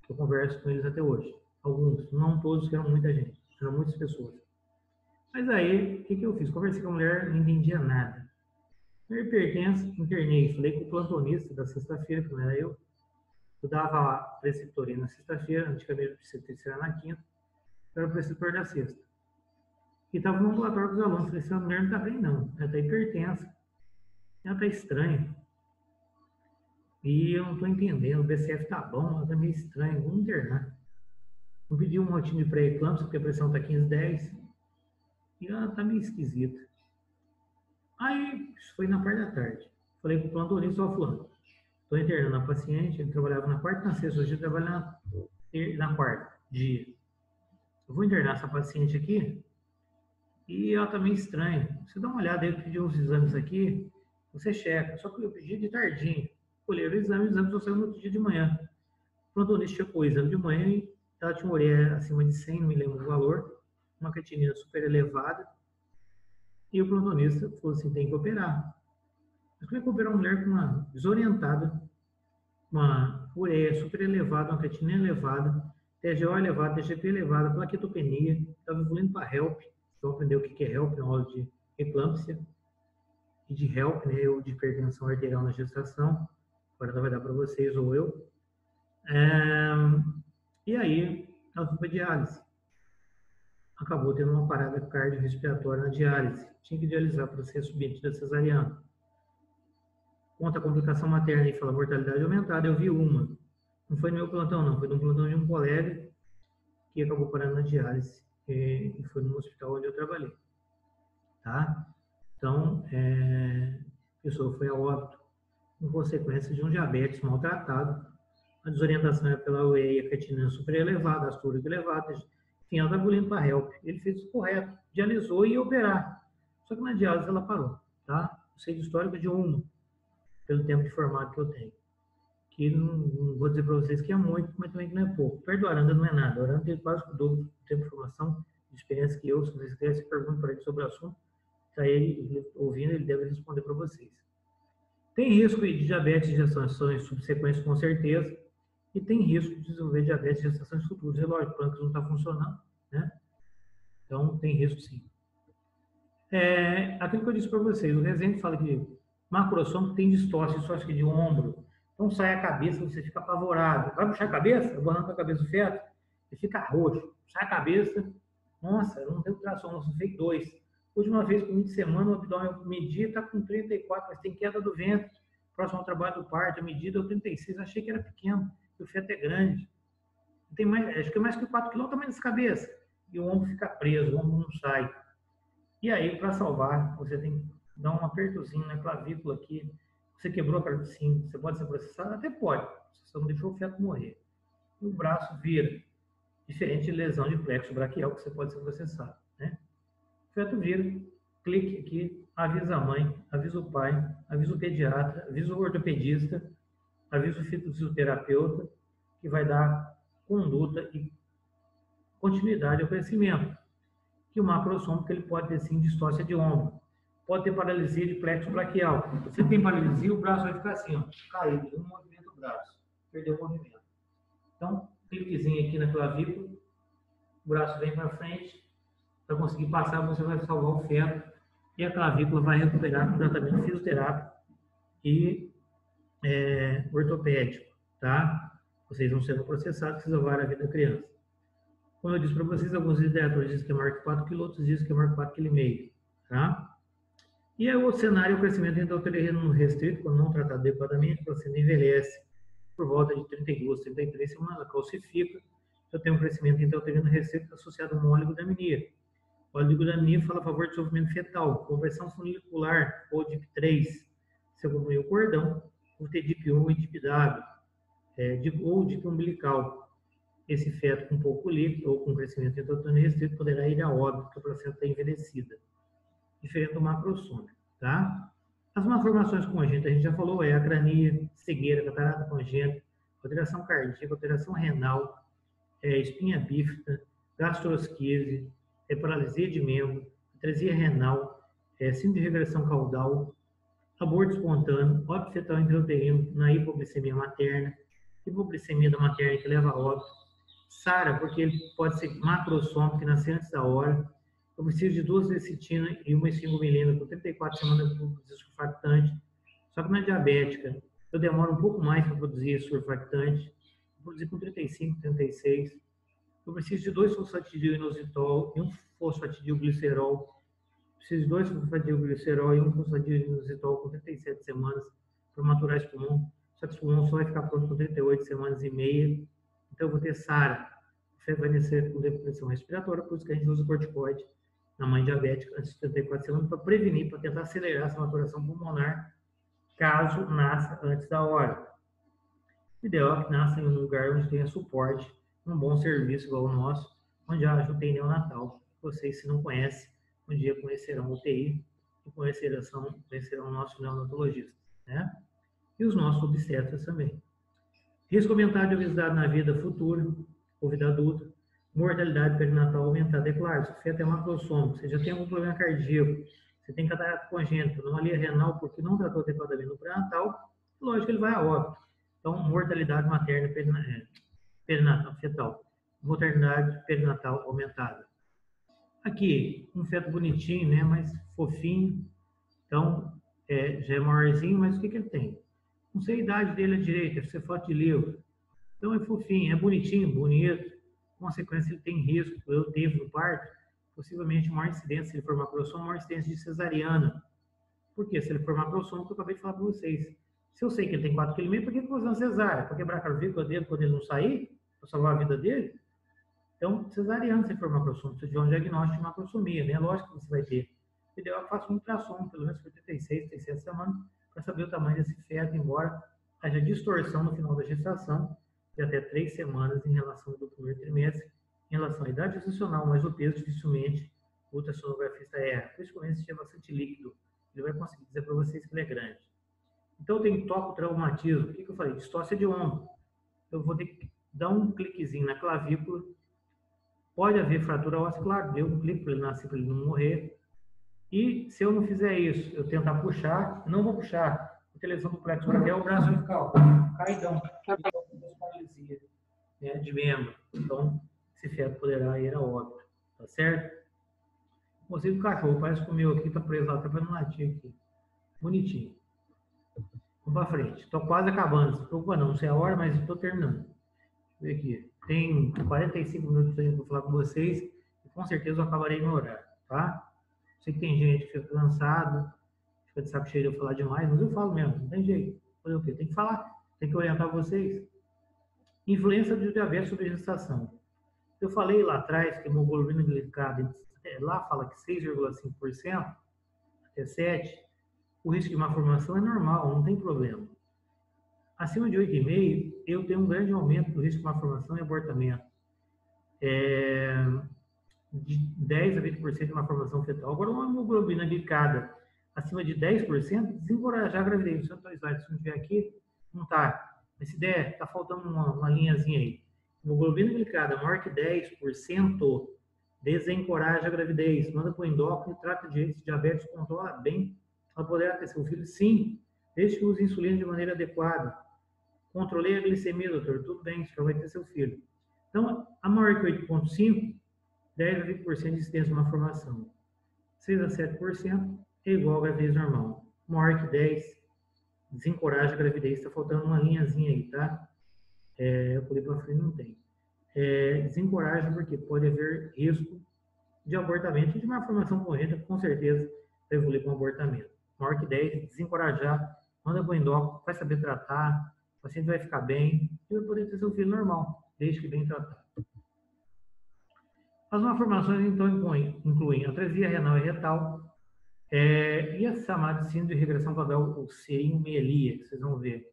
Que eu converso com eles até hoje. Alguns, não todos, que eram muita gente, eram muitas pessoas. Mas aí, o que eu fiz? Conversei com a mulher, não entendia nada. Eu hipertensa, internei, falei com o plantonista da sexta-feira, que não era eu. Eu dava preceptoria na sexta-feira, antigamente preceptoria na quinta, eu era o preceptor da sexta. E estava no ambulatório com os alunos, falei, essa mulher não está bem não, ela está hipertensa, ela está estranha. E eu não estou entendendo, o BCF está bom, ela está meio estranha, vamos internar. Eu pedi um rotina de pré-eclâmpsia, porque a pressão está 15/10, e ela está meio esquisita. Aí, isso foi na parte da tarde. Falei com o plantonista, ó, fulano, estou internando a paciente, ele trabalhava na quarta e na sexta, hoje ele trabalha na quarta, dia. Eu vou internar essa paciente aqui, e ela está meio estranha. Você dá uma olhada aí, eu pedi uns exames aqui, você checa. Só que eu pedi de tardinho. Colheram o exame só saiu no outro dia de manhã. O plantonista checou o exame de manhã e ela tinha uma ureia acima de 100, não me lembro o valor, uma creatinina super elevada. E o plantonista falou assim, tem que operar. Mas como é que operar uma mulher com uma desorientada, uma ureia super elevada, uma creatinina elevada, TGO elevada, TGP elevada, plaquetopenia, estava evoluindo para HELP. Então, aprender o que é HELP na aula de eclâmpsia e de HELP, né, ou de hipertensão arterial na gestação. Agora ela vai dar para vocês ou eu. E aí, ela foi para diálise. Acabou tendo uma parada cardiorrespiratória na diálise. Tinha que dialisar para ser submetida a cesariana. Conta a complicação materna e fala mortalidade aumentada. Eu vi uma. Não foi no meu plantão, não. Foi no plantão de um colega que acabou parando na diálise. E foi no hospital onde eu trabalhei. Tá? Então, a pessoa foi a óbito com consequência de um diabetes maltratado. A desorientação é pela ureia, a creatinina super elevada, as túricas elevadas. Enfim, ela estava evoluindo para HELP. Ele fez o correto, dialisou e ia operar. Só que na diálise ela parou. Tá? Eu sei de histórico de uma, pelo tempo de formato que eu tenho. Que não vou dizer para vocês que é muito, mas também que não é pouco. Perto do Aranda não é nada. O Aranda tem quase o dobro do tempo de formação, de experiência que eu. Se vocês quiserem, perguntam para ele sobre o assunto. Está ele ouvindo, ele deve responder para vocês. Tem risco de diabetes de gestações subsequentes, com certeza, e tem risco de desenvolver diabetes de gestações futuras. É lógico, o pâncreas não está funcionando, né? Então, tem risco sim. Aquilo que eu disse para vocês, o Rezende fala que macrossomo tem distorce de ombro, então sai a cabeça, você fica apavorado. Vai puxar a cabeça? Eu vou arrancar a cabeça do feto, ele fica roxo. Sai a cabeça, nossa, eu não tenho tração, eu só fiz 2. Última vez, com 20 semanas, o abdômen eu medi, está com 34, mas tem queda do ventre. Próximo ao trabalho do parto, a medida é 36, achei que era pequeno, e o feto é grande. Tem mais, acho que é mais que 4 kg, o tamanho dessa cabeça. E o ombro fica preso, o ombro não sai. E aí, para salvar, você tem que dar um apertozinho na clavícula aqui, Você quebrou a cara? Sim. Você pode ser processado? Até pode. Você não deixou o feto morrer. E o braço vira. Diferente de lesão de plexo braquial, que você pode ser processado, né? O feto vira, clique aqui, avisa a mãe, avisa o pai, avisa o pediatra, avisa o ortopedista, avisa o fisioterapeuta, que vai dar conduta e continuidade ao crescimento. Que o macrossomo, que ele pode ter sim distócia de ombro, pode ter paralisia de plexo braquial. Se tem paralisia, o braço vai ficar assim, ó, caído, não movimenta o braço, perdeu o movimento. Então, cliquezinho aqui na clavícula, o braço vem para frente, para conseguir passar, você vai salvar o feto e a clavícula vai recuperar com tratamento fisioterápico e ortopédico, tá? Vocês vão sendo processados, que salvar a vida da criança. Como eu disse para vocês, alguns literatores dizem que é maior que 4 kg, outros dizem que é maior que 4,5 kg, tá? E aí, o cenário é o crescimento intrauterino restrito, quando não tratado adequadamente, o paciente envelhece por volta de 32, 33 semanas, ela calcifica. Eu tenho um crescimento intrauterino restrito associado a uma oligodaminia. O oligodaminia fala a favor de desenvolvimento fetal, conversão funicular, ou DIP3, se acompanha o cordão, ou TDIP1 ou DIP-W, ou DIP umbilical. Esse feto com pouco líquido ou com crescimento intrauterino restrito poderá ir a óbito, porque a placenta está envelhecida. Diferente do macrossômico, tá? As malformações congênitas, a gente já falou, é acrania, cegueira, catarata congênita, alteração cardíaca, alteração renal, espinha bífida, gastrosquise, paralisia de membro, atresia renal, síndrome de regressão caudal, aborto espontâneo, óbito fetal intrauterino na hipoglicemia materna, hipoglicemia da materna que leva a óbito, SARA, porque ele pode ser macrossômico, que nasce antes da hora. Eu preciso de 2 lecitina e 1,5 milímetros por 34 semanas de surfactante. Só que na diabética, eu demoro um pouco mais para produzir surfactante. Eu produzi com 35, 36. Eu preciso de 2 fosfatidil-inositol e 1 fosfatidil-glicerol. Preciso de 2 fosfatidil-glicerol e 1 fosfatidil-inositol com 37 semanas para maturar esse pulmão. Só que esse pulmão só vai ficar pronto com 38 semanas e meia. Então, eu vou ter SARA. Você vai nascer com depressão respiratória, por isso que a gente usa corticoide na mãe diabética antes de 34 semanas para prevenir, para tentar acelerar essa maturação pulmonar, caso nasça antes da hora. O ideal é que nasça em um lugar onde tenha suporte, um bom serviço igual o nosso, onde haja UTI neonatal. Vocês, se não conhecem, um dia conhecerão o UTI e conhecerão o nosso neonatologista, né? E os nossos obstetras também. Risco aumentado de obesidade na vida futura, ou vida adulta, mortalidade perinatal aumentada. É claro, se o feto é macrossômico, você já tem algum problema cardíaco, você tem catarata congênita, anomalia renal porque não tratou adequadamente no pré-natal, lógico que ele vai a óbito. Então, mortalidade materna perinatal, fetal, mortalidade perinatal aumentada. Aqui, um feto bonitinho, né, mas fofinho, então, já é maiorzinho, mas o que ele tem? Não sei a idade dele à direita, você foto de livro. Então, é fofinho, é bonitinho, bonito. Consequência, ele tem risco. Eu teve no parto, possivelmente maior incidência, se ele for macrossômico, maior incidência de cesariana. Por quê? Se ele for macrossômico, eu acabei de falar para vocês. Se eu sei que ele tem 4,5 kg, por que eu vou fazer uma cesárea? Para quebrar a clavícula dele quando ele não sair? Para salvar a vida dele? Então, cesariana, se ele for macrossômico, precisa de um diagnóstico de macrossomia, né? Lógico que você vai ter. O ideal é que faça um ultrassom, pelo menos por 36, 37 semanas, para saber o tamanho desse feto, embora haja distorção no final da gestação, de até 3 semanas em relação ao primeiro trimestre, em relação à idade gestacional, mas o peso dificilmente o ultrassonografista erra. Principalmente se tiver bastante líquido, ele vai conseguir dizer para vocês que ele é grande. Então, tem toco traumatismo. O que eu falei? Distócia de ombro. Eu vou ter que dar um cliquezinho na clavícula. Pode haver fratura óssea, claro, deu um clique para ele nascer, para ele não morrer. E se eu não fizer isso, eu tentar puxar, não vou puxar. A lesão do plexo braquial, o braço vai ficar caidão. Paralisia, né, de membro. Então, esse feto poderá ir a óbito. Tá certo? Mocinho do cachorro, parece que o meu aqui tá preso lá, tá fazendo latir aqui. Bonitinho. Vamos pra frente. Tô quase acabando. Não se preocupa não sei a hora, mas estou terminando. Deixa eu ver aqui. Tem 45 minutos ainda para falar com vocês e com certeza eu acabarei no horário, tá? Sei que tem gente que fica cansado, fica de saco cheio de eu falar demais, mas eu falo mesmo, não tem jeito. Fazer o quê? Tem que falar, tem que orientar vocês. Influência do diabetes sobre a gestação. Eu falei lá atrás que a hemoglobina glicada, lá fala que 6,5% até 7%, o risco de malformação é normal, não tem problema. Acima de 8,5, eu tenho um grande aumento do risco de malformação e abortamento. De 10 a 20% de malformação fetal. Agora, uma hemoglobina glicada acima de 10%, desencorajar a gravidez. Se não tiver aqui, não está. Mas se der, está faltando uma linhazinha aí. Hemoglobina glicada maior que 10%, desencoraja a gravidez. Manda para o endócrino, trata de diabetes, controla bem. Ela poderá ter seu filho? Sim, desde que use insulina de maneira adequada. Controlei a glicemia, doutor. Tudo bem, você já vai ter seu filho. Então, a maior que 8,5, 10 a 20% de incidência de malformação. 6 a 7% é igual a gravidez normal. Maior que 10, desencoraja a gravidez. Está faltando uma linhazinha aí, tá? Eu pulei para frente, não tem. Desencoraja porque pode haver risco de abortamento e de malformação congênita, com certeza vai evoluir com abortamento. Maior que 10, desencorajar, manda para o endócrino, vai saber tratar, o paciente vai ficar bem e vai poder ter seu filho normal, desde que bem tratado. As malformações, então, incluem atresia renal e retal, e a chamada síndrome de regressão caudal, ou seringomelia, que vocês vão ver.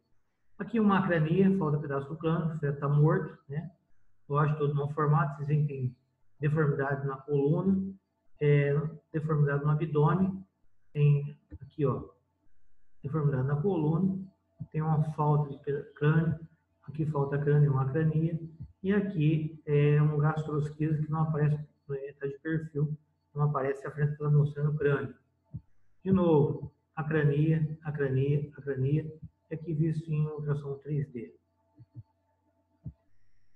Aqui uma acrania, falta pedaço do cano, o feto está morto, né? Lógico, todo mal formado, vocês veem que tem deformidade na coluna, deformidade no abdômen, tem aqui, ó, deformidade na coluna, tem uma falta de crânio, aqui falta crânio e uma acrania, e aqui é um gastrosquise que não aparece, está de perfil, não aparece a frente, está mostrando o crânio. De novo, acrania, e aqui visto em ultrassom 3D.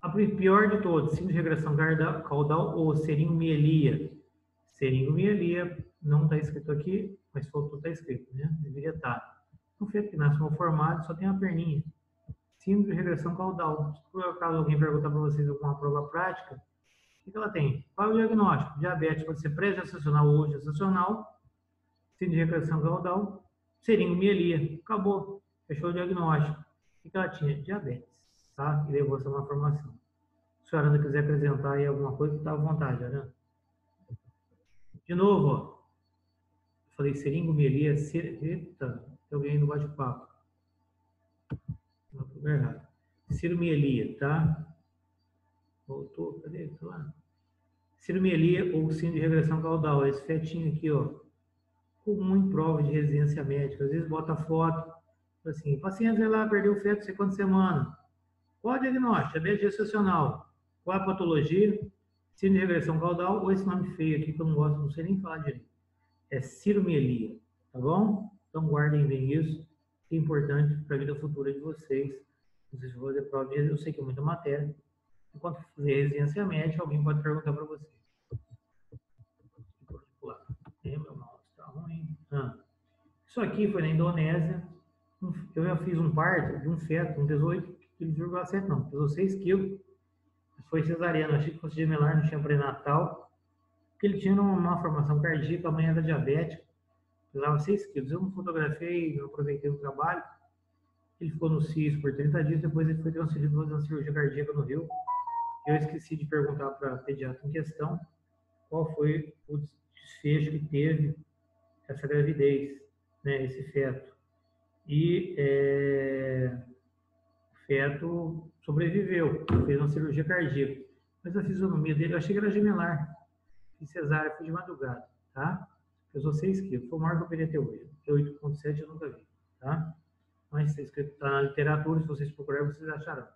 A pior de todas, síndrome de regressão caudal ou seringomelia. Seringomelia não está escrito aqui, mas faltou estar escrito, né? Deveria estar. O feto que nasce mal formado só tem a perninha. Síndrome de regressão caudal. Se por acaso alguém perguntar para vocês alguma prova prática, o que ela tem? Qual é o diagnóstico? Diabetes pode ser pré-gestacional ou gestacional. Síndrome de regressão caudal, seringomelia. Acabou. Fechou o diagnóstico. O que ela tinha? Diabetes, tá? E levou essa malformação. Se a Aranda quiser apresentar aí alguma coisa, está à vontade, Aranda. De novo, ó. Falei seringomelia, eita, tem alguém no bate-papo. Não, errado. Seringomelia, tá? Voltou, cadê? Tá lá. Seringomelia ou síndrome de regressão caudal. Esse fetinho aqui, ó. Comum em prova de residência médica. Às vezes bota foto, assim, o paciente vai lá, perdeu o feto, sei quantas semanas. Qual é o diagnóstico? Diabetes gestacional. Qual é a patologia? Síndrome de regressão caudal ou esse nome feio aqui que eu não gosto, não sei nem falar direito. É seringomelia, tá bom? Então guardem bem isso, que é importante para a vida futura de vocês. Vocês vão fazer prova de residência, eu sei que é muita matéria. Enquanto fazer residência médica, alguém pode perguntar para vocês. Meu mouse está ruim. Isso aqui foi na Indonésia. Eu já fiz um parto de um feto, um 18,7 não, pesou 6 quilos. Foi cesariano, achei que fosse gemelar, não tinha pré-natal. Porque ele tinha uma malformação cardíaca, a mãe era diabética, pesava 6 quilos. Eu não fotografei, não aproveitei o trabalho. Ele ficou no CIS por 30 dias, depois ele foi transferido para fazer uma cirurgia cardíaca no Rio. Eu esqueci de perguntar para a pediatra em questão qual foi o desfecho que teve essa gravidez, né, esse feto. E o feto sobreviveu, fez uma cirurgia cardíaca. Mas a fisionomia dele, eu achei que era gemelar. Fiz cesárea, fui de madrugada, tá? Pesou 6 quilos, foi o maior que eu queria ter hoje. 8,7 eu nunca vi, tá? Mas está escrito, tá na literatura, se vocês procurarem, vocês acharão.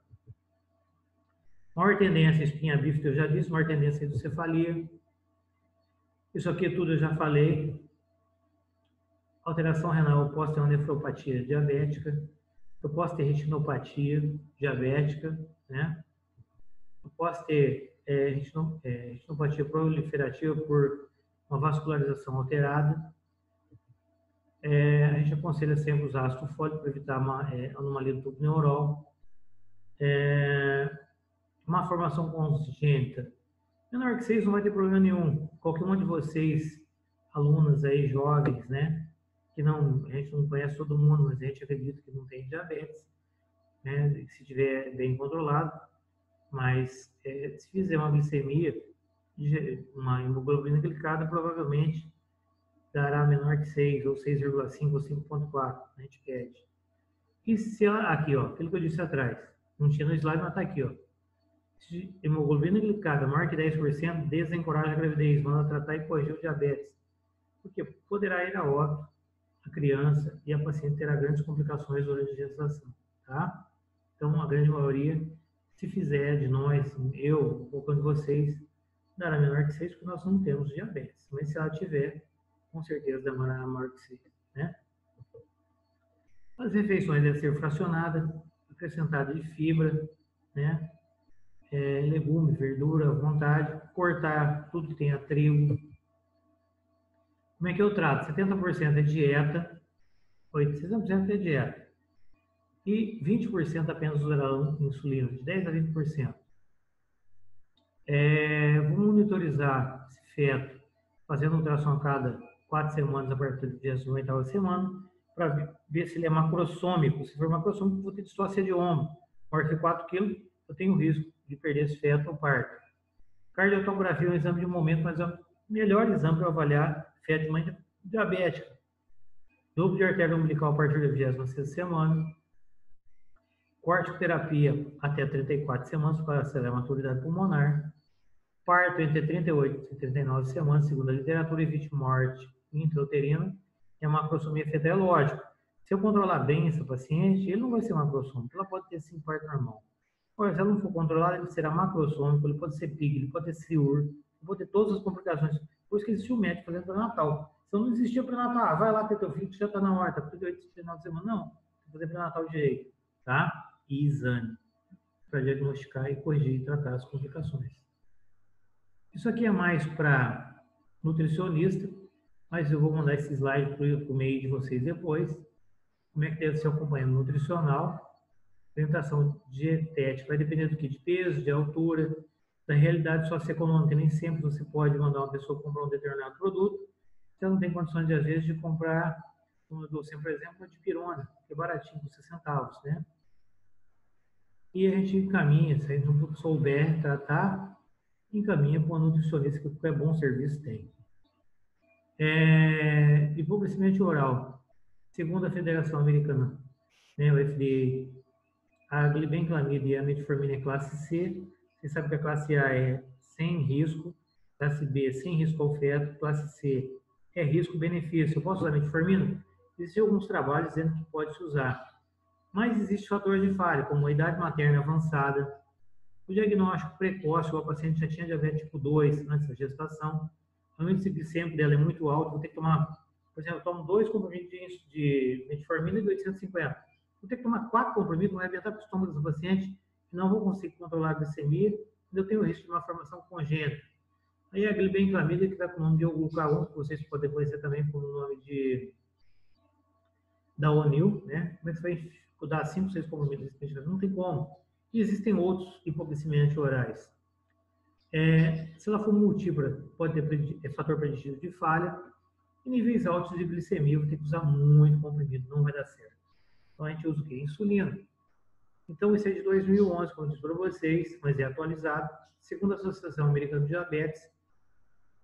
Maior tendência, espinha bífida, eu já disse, maior tendência é hidrocefalia. Isso aqui tudo eu já falei. Alteração renal, eu posso ter uma nefropatia diabética, eu posso ter retinopatia diabética, né? Eu posso ter retinopatia proliferativa por uma vascularização alterada. A gente aconselha sempre usar ácido fólico para evitar anomalia do tubo neural. Uma formação congênita. Menor que 6 não vai ter problema nenhum. Qualquer um de vocês, alunas aí, jovens, né? Que não, a gente não conhece todo mundo, mas a gente acredita que não tem diabetes, né? Se tiver bem controlado. Mas se fizer uma glicemia, uma hemoglobina glicada, provavelmente dará menor que 6, ou 6,5 ou 5,4, a gente pede. E se ela, aqui, ó, aquilo que eu disse atrás, não tinha no slide, mas está aqui, ó. Se hemoglobina glicada maior que 10%, desencoraja a gravidez, manda tratar e corrigir o diabetes. Porque poderá ir a óbito a criança e a paciente terá grandes complicações durante a gestação, tá? Então, a grande maioria, se fizer de nós, eu, ou quando vocês, dará menor que 6, porque nós não temos diabetes. Mas se ela tiver, com certeza dará maior que 6, né? As refeições devem ser fracionadas, acrescentada de fibra, né? Legume, verdura, à vontade, cortar tudo que tenha trigo. Como é que eu trato? 70% é dieta, 60% é dieta. E 20% apenas usarão insulina, de 10% a 20%. Vamos monitorizar esse feto, fazendo ultrassom a cada 4 semanas, a partir da 28ª semana, para ver se ele é macrossômico. Se for macrossômico, vou ter distócia de ombro. Maior que 4 kg, eu tenho risco de perder esse feto ao parto. Cardiotografia é um exame de momento, mas é o melhor exame para avaliar feto de mãe diabética. Duplo de artéria umbilical a partir da 26ª semana. Corticoterapia até 34 semanas para acelerar a maturidade pulmonar. Parto entre 38 e 39 semanas, segundo a literatura, evite morte intrauterina. É macrossomia fetal, é lógico. Se eu controlar bem essa paciente, ele não vai ser macrossômico, ela pode ter sim parto normal. Agora, se ela não for controlada, ele será macrossômico, ele pode ser PIG, ele pode ter CIUR, ele pode ter todas as complicações. Por isso que existe o médico fazendo pré-natal. Se não existia pré-natal, vai lá ter teu filho que já está na hora, está por 38, 39 semanas. Não, tem que fazer pré-natal direito, tá? E exame, para diagnosticar e corrigir e tratar as complicações. Isso aqui é mais para nutricionista, mas eu vou mandar esse slide para o meio de vocês depois. Como é que deve ser o acompanhamento nutricional? Orientação dietética vai depender do que? De peso, de altura, da realidade socioeconômica. Nem sempre você pode mandar uma pessoa comprar um determinado produto. Você não tem condições, às vezes, de comprar, como eu dou sempre, por exemplo, de pirona, que é baratinho, custa centavos, né? E a gente encaminha, se a gente não souber tratar, encaminha para uma nutricionista, que qualquer bom serviço tem. Hipoglicemia oral. Segundo a Federação Americana, né, o FDA, a glibenclamida e a metformina é classe C. Você sabe que a classe A é sem risco, classe B sem risco ao feto, classe C é risco-benefício. Eu posso usar metformina? Existem alguns trabalhos dizendo que pode se usar. Mas existe fator de falha, como a idade materna avançada, o diagnóstico precoce, ou a paciente já tinha diabetes tipo 2 antes da gestação, o índice glicêmico dela é muito alto, vou ter que tomar, por exemplo, eu tomo 2 comprimidos de metformina de 850. Vou ter que tomar 4 comprimidos, não vai adiantar para o estômago dessa paciente, não vou conseguir controlar a glicemia, e eu tenho risco de uma formação congênita. Aí a glibenclamida, que está com o nome de Glucagon, que vocês podem conhecer também como o nome da Onil, né? Como é que você vai dar 5, 6 comprimidos desse medicamento? Não tem como. E existem outros hipoglicemiantes anti-orais. Se ela for múltipla, pode ter fator preditivo de falha. E níveis altos de glicemia, vou ter que usar muito comprimido, não vai dar certo. Então a gente usa o quê? Insulina. Então esse é de 2011, como eu disse para vocês, mas é atualizado. Segundo a Associação Americana de Diabetes,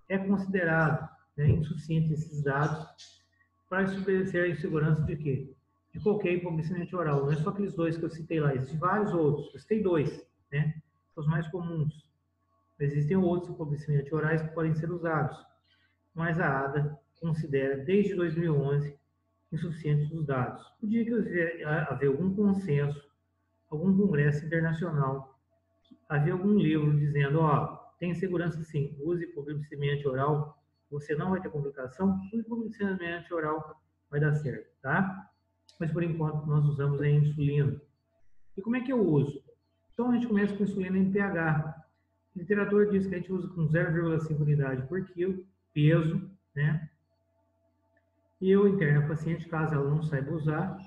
é considerado, né, insuficiente esses dados para estabelecer a insegurança de quê? De qualquer hipoglicemia oral. Não é só aqueles 2 que eu citei lá, existem vários outros. Eu citei 2, né? São os mais comuns. Existem outros hipoglicemiantes orais que podem ser usados, mas a ADA considera, desde 2011, insuficientes os dados. O dia que haver algum consenso, algum congresso internacional, haver algum livro dizendo, ó, tem segurança sim, use hipoglicemia oral, você não vai ter complicação, o hipoglicemia oral vai dar certo, tá? Mas por enquanto nós usamos a insulina. E como é que eu uso? Então a gente começa com insulina em pH. A literatura diz que a gente usa com 0,5 unidade por quilo, peso, né? E eu interno a paciente, caso ela não saiba usar,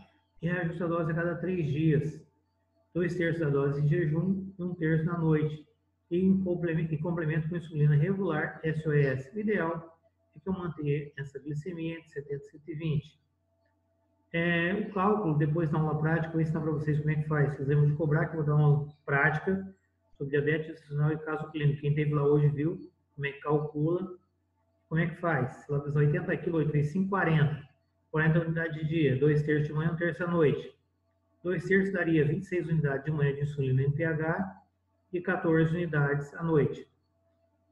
e reajusto a dose a cada 3 dias. 2/3 da dose em jejum e 1/3 na noite. E complemento com insulina regular, SOS. O ideal é que eu mantenha essa glicemia entre 70 e 120. O cálculo, depois da aula prática, eu vou ensinar para vocês como é que faz. Vocês lembram de cobrar, que eu vou dar uma aula prática sobre diabetes gestacional e caso clínico. Quem esteve lá hoje viu como é que calcula. como é que faz? Se ela pesar 80 kg, 8 vezes 5, 40 unidades de dia, 2/3 de manhã, 1/3 à noite. 2/3 daria 26 unidades de manhã de insulina MPH e 14 unidades à noite.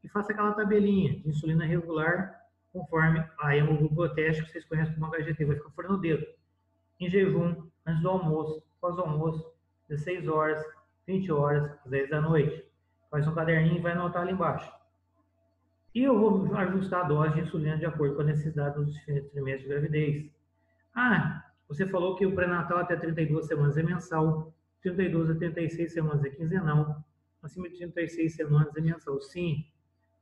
E faça aquela tabelinha de insulina regular conforme a hemoglucotéstico que vocês conhecem como HGT, vai ficar fora no dedo. Em jejum, antes do almoço, pós-almoço, 16 horas, 20 horas, 10 da noite. Faz um caderninho e vai anotar ali embaixo. E eu vou ajustar a dose de insulina de acordo com a necessidade dos diferentes trimestres de gravidez. Ah, você falou que o pré-natal até 32 semanas é mensal, 32 a 36 semanas é quinzenal, acima de 36 semanas é mensal. Sim.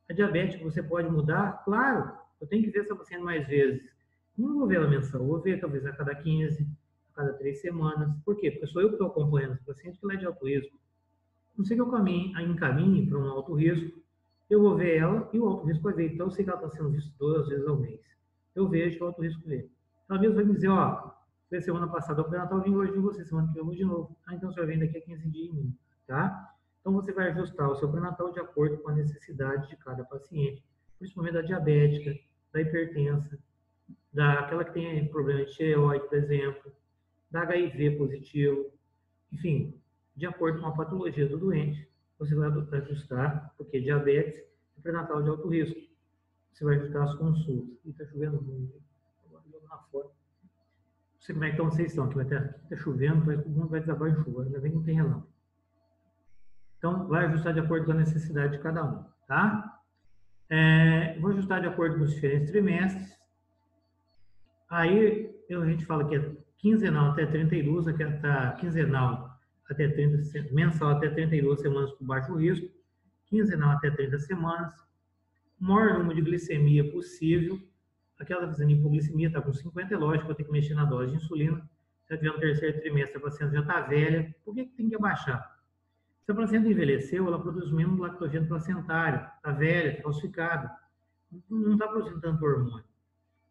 A diabetes você pode mudar? Claro, eu tenho que ver essa paciente mais vezes. Não vou ver ela mensal, vou ver talvez a cada 15, a cada 3 semanas. Por quê? Porque sou eu que estou acompanhando essa paciente que ela é de alto risco. Não sei que eu encaminhe para um alto risco, eu vou ver ela e o alto risco vai ver. Então, eu sei que ela está sendo vista 2 vezes ao mês. Eu vejo que o alto risco vê. Ela mesmo vai me dizer, ó, foi semana passada o pré-natal, eu vim hoje de você, semana que vem eu vou de novo. Ah, então o senhor vem daqui a 15 dias em mim, tá? Então, você vai ajustar o seu pré-natal de acordo com a necessidade de cada paciente, principalmente da diabética, da hipertensa, daquela que tem problema de tireoide, por exemplo, da HIV positivo, enfim, de acordo com a patologia do doente, você vai ajustar, porque diabetes é pré-natal de alto risco. Você vai ajustar as consultas. E está chovendo muito. Agora eu lá fora. Não sei como é que vocês estão, aqui está chovendo, parece que o mundo vai desabar em chuva, ainda bem que não tem relâmpago. Então, vai ajustar de acordo com a necessidade de cada um, tá? Vou ajustar de acordo com os diferentes trimestres. Aí, a gente fala que é quinzenal até 32, aqui está quinzenal até 30, mensal até 32 semanas com baixo risco, quinzenal até 30 semanas, o maior número de glicemia possível. Aquela fazendo hipoglicemia está com 50, é lógico, eu tenho que mexer na dose de insulina. Se tiver no terceiro trimestre, a paciente já está velha, por que tem que abaixar? Se a placenta envelheceu, ela produz menos lactogênio placentário, está velha, está calcificada, não está produzindo tanto hormônio.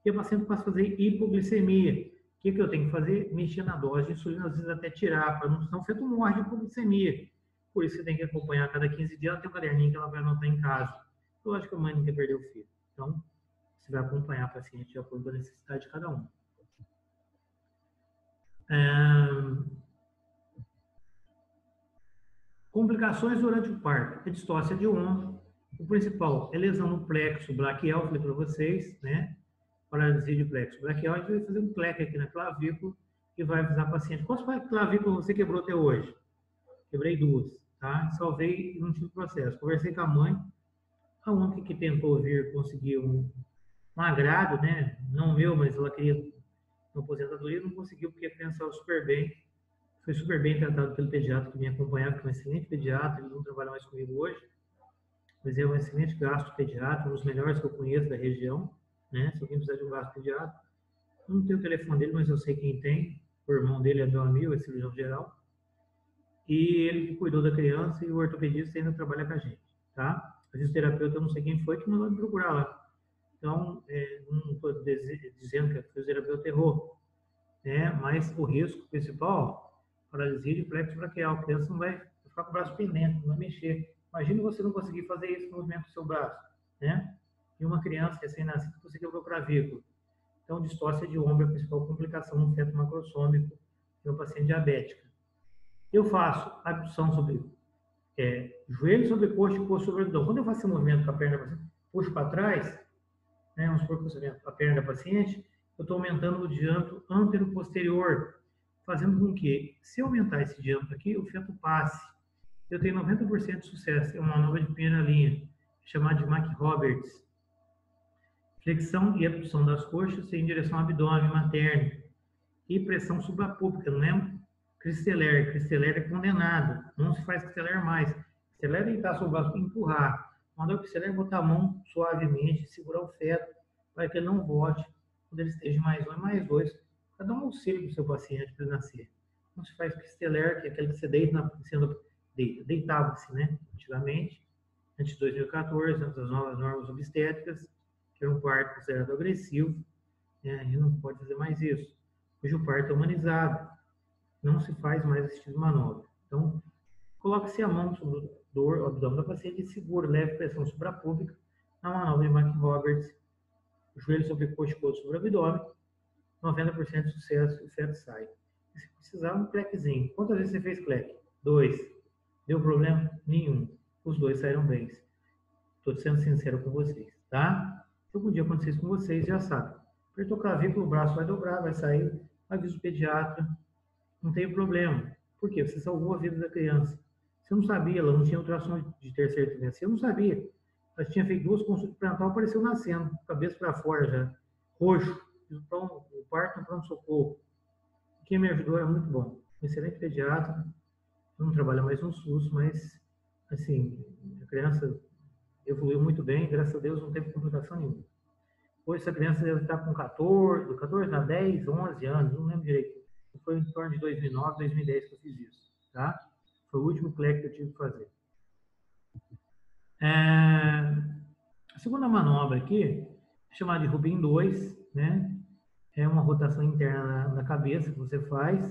E a paciente passa a fazer hipoglicemia. O que eu tenho que fazer? Mexer na dose de insulina, às vezes até tirar, para não feito morre de hipoglicemia. Por isso você tem que acompanhar a cada 15 dias, ela tem um caderninho que ela vai anotar em casa. Lógico que a mãe não quer perder o filho. Então, você vai acompanhar a paciente de acordo com a necessidade de cada um. Complicações durante o parto. A distócia de ombro. O principal é lesão no plexo braquial, falei para vocês, né? Paralisia de plexo braquial, a gente vai fazer um pleque aqui na clavícula e vai avisar a paciente. Quantas clavículas você quebrou até hoje? Quebrei 2, tá? Salvei e não tive processo. Conversei com a mãe, a única que tentou vir conseguir um agrado, né? Não meu, mas ela queria uma aposentadoria, não conseguiu porque a criança estava super bem. Foi super bem tratado pelo pediatra que me acompanhava, que é um excelente pediatra, ele não trabalha mais comigo hoje, mas é um excelente gastro pediatra, um dos melhores que eu conheço da região, né? Se alguém precisar de um gastro pediatra, eu não tenho o telefone dele, mas eu sei quem tem, o irmão dele é meu amigo, é cirurgião geral, e ele que cuidou da criança e o ortopedista ainda trabalha com a gente, tá? A fisioterapeuta, eu não sei quem foi que mandou me procurar lá. Então, não estou dizendo que a fisioterapeuta errou, né? Mas o risco principal, paralisia de plexo braquial, a criança não vai ficar com o braço pendente, não vai mexer. Imagine você não conseguir fazer esse movimento do seu braço, né? E uma criança recém-nascida, você quebrou o clavículo. Então, distócia de ombro é a principal complicação no feto macrossômico de uma paciente diabética. Eu faço abdução sobre joelho sobre coxa e coxa sobre abdômen. Quando eu faço esse movimento com a perna da paciente, puxo para trás, né, vamos supor que eu a perna da paciente, eu estou aumentando o diâmetro antero-posterior, fazendo com que, se eu aumentar esse diâmetro aqui, o feto passe. Eu tenho 90% de sucesso. É uma manobra de primeira linha, chamada de Mack-Roberts. Flexão e abdução das coxas em direção ao abdômen materno. E pressão suprapúbica, não é cristeler. Cristeler é condenada. Não se faz cristeler mais. Cristeler é deitar sobre o braço e empurrar. Mandar o cristeler botar a mão suavemente, segurar o feto, para que ele não volte quando ele esteja mais 1 e mais 2, para dar um auxílio para o seu paciente para ele nascer. Não se faz cristeler, que é aquele que você deitava-se, né? Antigamente, antes de 2014, antes das novas normas obstétricas, que era um parto considerado agressivo, né? A gente não pode fazer mais isso. Hoje o parto é humanizado, não se faz mais esse tipo de manobra. Então, coloque-se a mão sobre o abdômen da paciente e segura, leve pressão suprapúbica na manobra de Mack-Roberts o joelho sobre o coxo, sobre o abdômen, 90% de sucesso, o feto sai. E se precisar, um clequezinho. Quantas vezes você fez cleque? 2. Deu problema? Nenhum. Os 2 saíram bem. Estou sendo sincero com vocês, tá? Se algum dia acontecer isso com vocês, já sabe. Apertou o clavículo, o braço vai dobrar, vai sair, avisa o pediatra, não tem problema. Por quê? Você salvou a vida da criança. Você não sabia, ela não tinha ultrassom de terceira trimestre. Eu não sabia. Ela tinha feito 2 consultas pré-natal, apareceu nascendo, cabeça para fora já, roxo. O parto no pronto-socorro. Quem me ajudou é muito bom. Um excelente pediatra. Não trabalha mais no SUS, mas, assim, a criança evoluiu muito bem, graças a Deus não teve complicação nenhuma. Hoje essa criança deve estar com 14 a 10, 11 anos, não lembro direito. Foi em torno de 2009, 2010 que eu fiz isso, tá? Foi o último CLEC que eu tive que fazer. A segunda manobra aqui, é chamada de Rubin 2, né? É uma rotação interna na cabeça que você faz.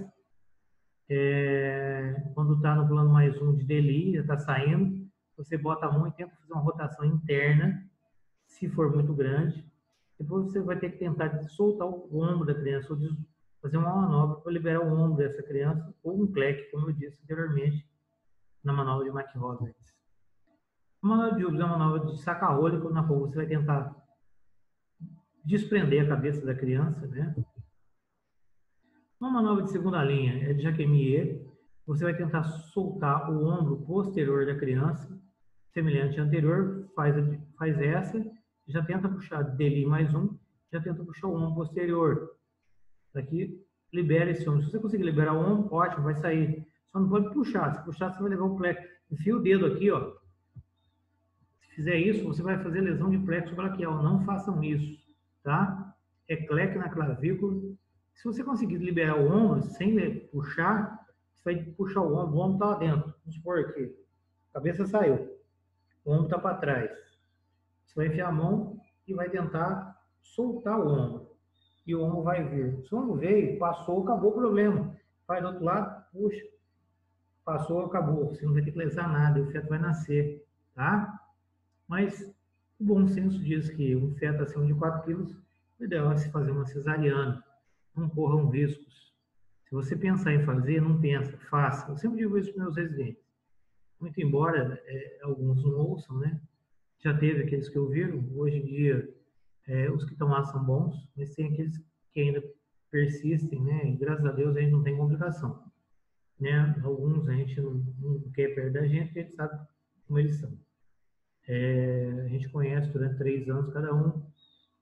Quando está no plano mais 1 de Deli, já está saindo, você bota a mão e tenta fazer uma rotação interna, se for muito grande. Depois você vai ter que tentar soltar o ombro da criança, ou fazer uma manobra para liberar o ombro dessa criança, ou um cleque, como eu disse anteriormente, na manobra de McRoberts. A manobra de Jubes é uma manobra de saca-rolho, na qual você vai tentar desprender a cabeça da criança, né? Uma manobra de segunda linha é de Jacquemier. Você vai tentar soltar o ombro posterior da criança, semelhante à anterior, faz essa, já tenta puxar dele mais um, já tenta puxar o ombro posterior. Aqui, libera esse ombro. Se você conseguir liberar o ombro, ótimo, vai sair. Só não pode puxar. Se puxar, você vai levar o plexo. Enfia o dedo aqui, ó. Se fizer isso, você vai fazer lesão de plexo braquial. Não façam isso, tá? É cleque na clavícula. Se você conseguir liberar o ombro sem puxar, você vai puxar o ombro está lá dentro. Vamos supor aqui. A cabeça saiu. O ombro está para trás. Você vai enfiar a mão e vai tentar soltar o ombro. E o ombro vai vir. Se o ombro veio, passou, acabou o problema. Vai do outro lado, puxa. Passou, acabou. Você não vai ter que lesar nada. O feto vai nascer, tá? Mas o bom senso diz que um feto acima de 4 quilos, o ideal é se fazer uma cesariana. Não corram riscos. Se você pensar em fazer, não pensa, faça. Eu sempre digo isso para meus residentes. Muito embora alguns não ouçam, né? Já teve aqueles que ouviram, hoje em dia os que estão lá são bons, mas tem aqueles que ainda persistem, né? E graças a Deus a gente não tem complicação. Né? Alguns a gente não quer perto da gente, porque a gente sabe como eles são. A gente conhece durante 3 anos cada um,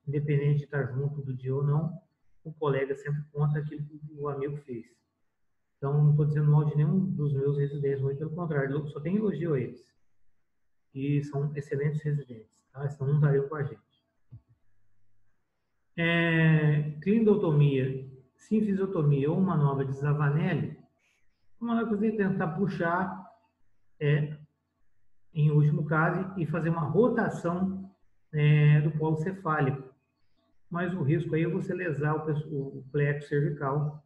independente de estar junto do dia ou não, o colega sempre conta aquilo que o amigo fez. Então, não estou dizendo mal de nenhum dos meus residentes, muito pelo contrário, só tenho elogio a eles. E são excelentes residentes, tá? Senão não estariam com a gente. Clinidotomia, sinfisiotomia ou manobra de Zavanelli, uma manobra que você tentar puxar, em último caso, e fazer uma rotação do polo cefálico. Mas o risco aí é você lesar o plexo cervical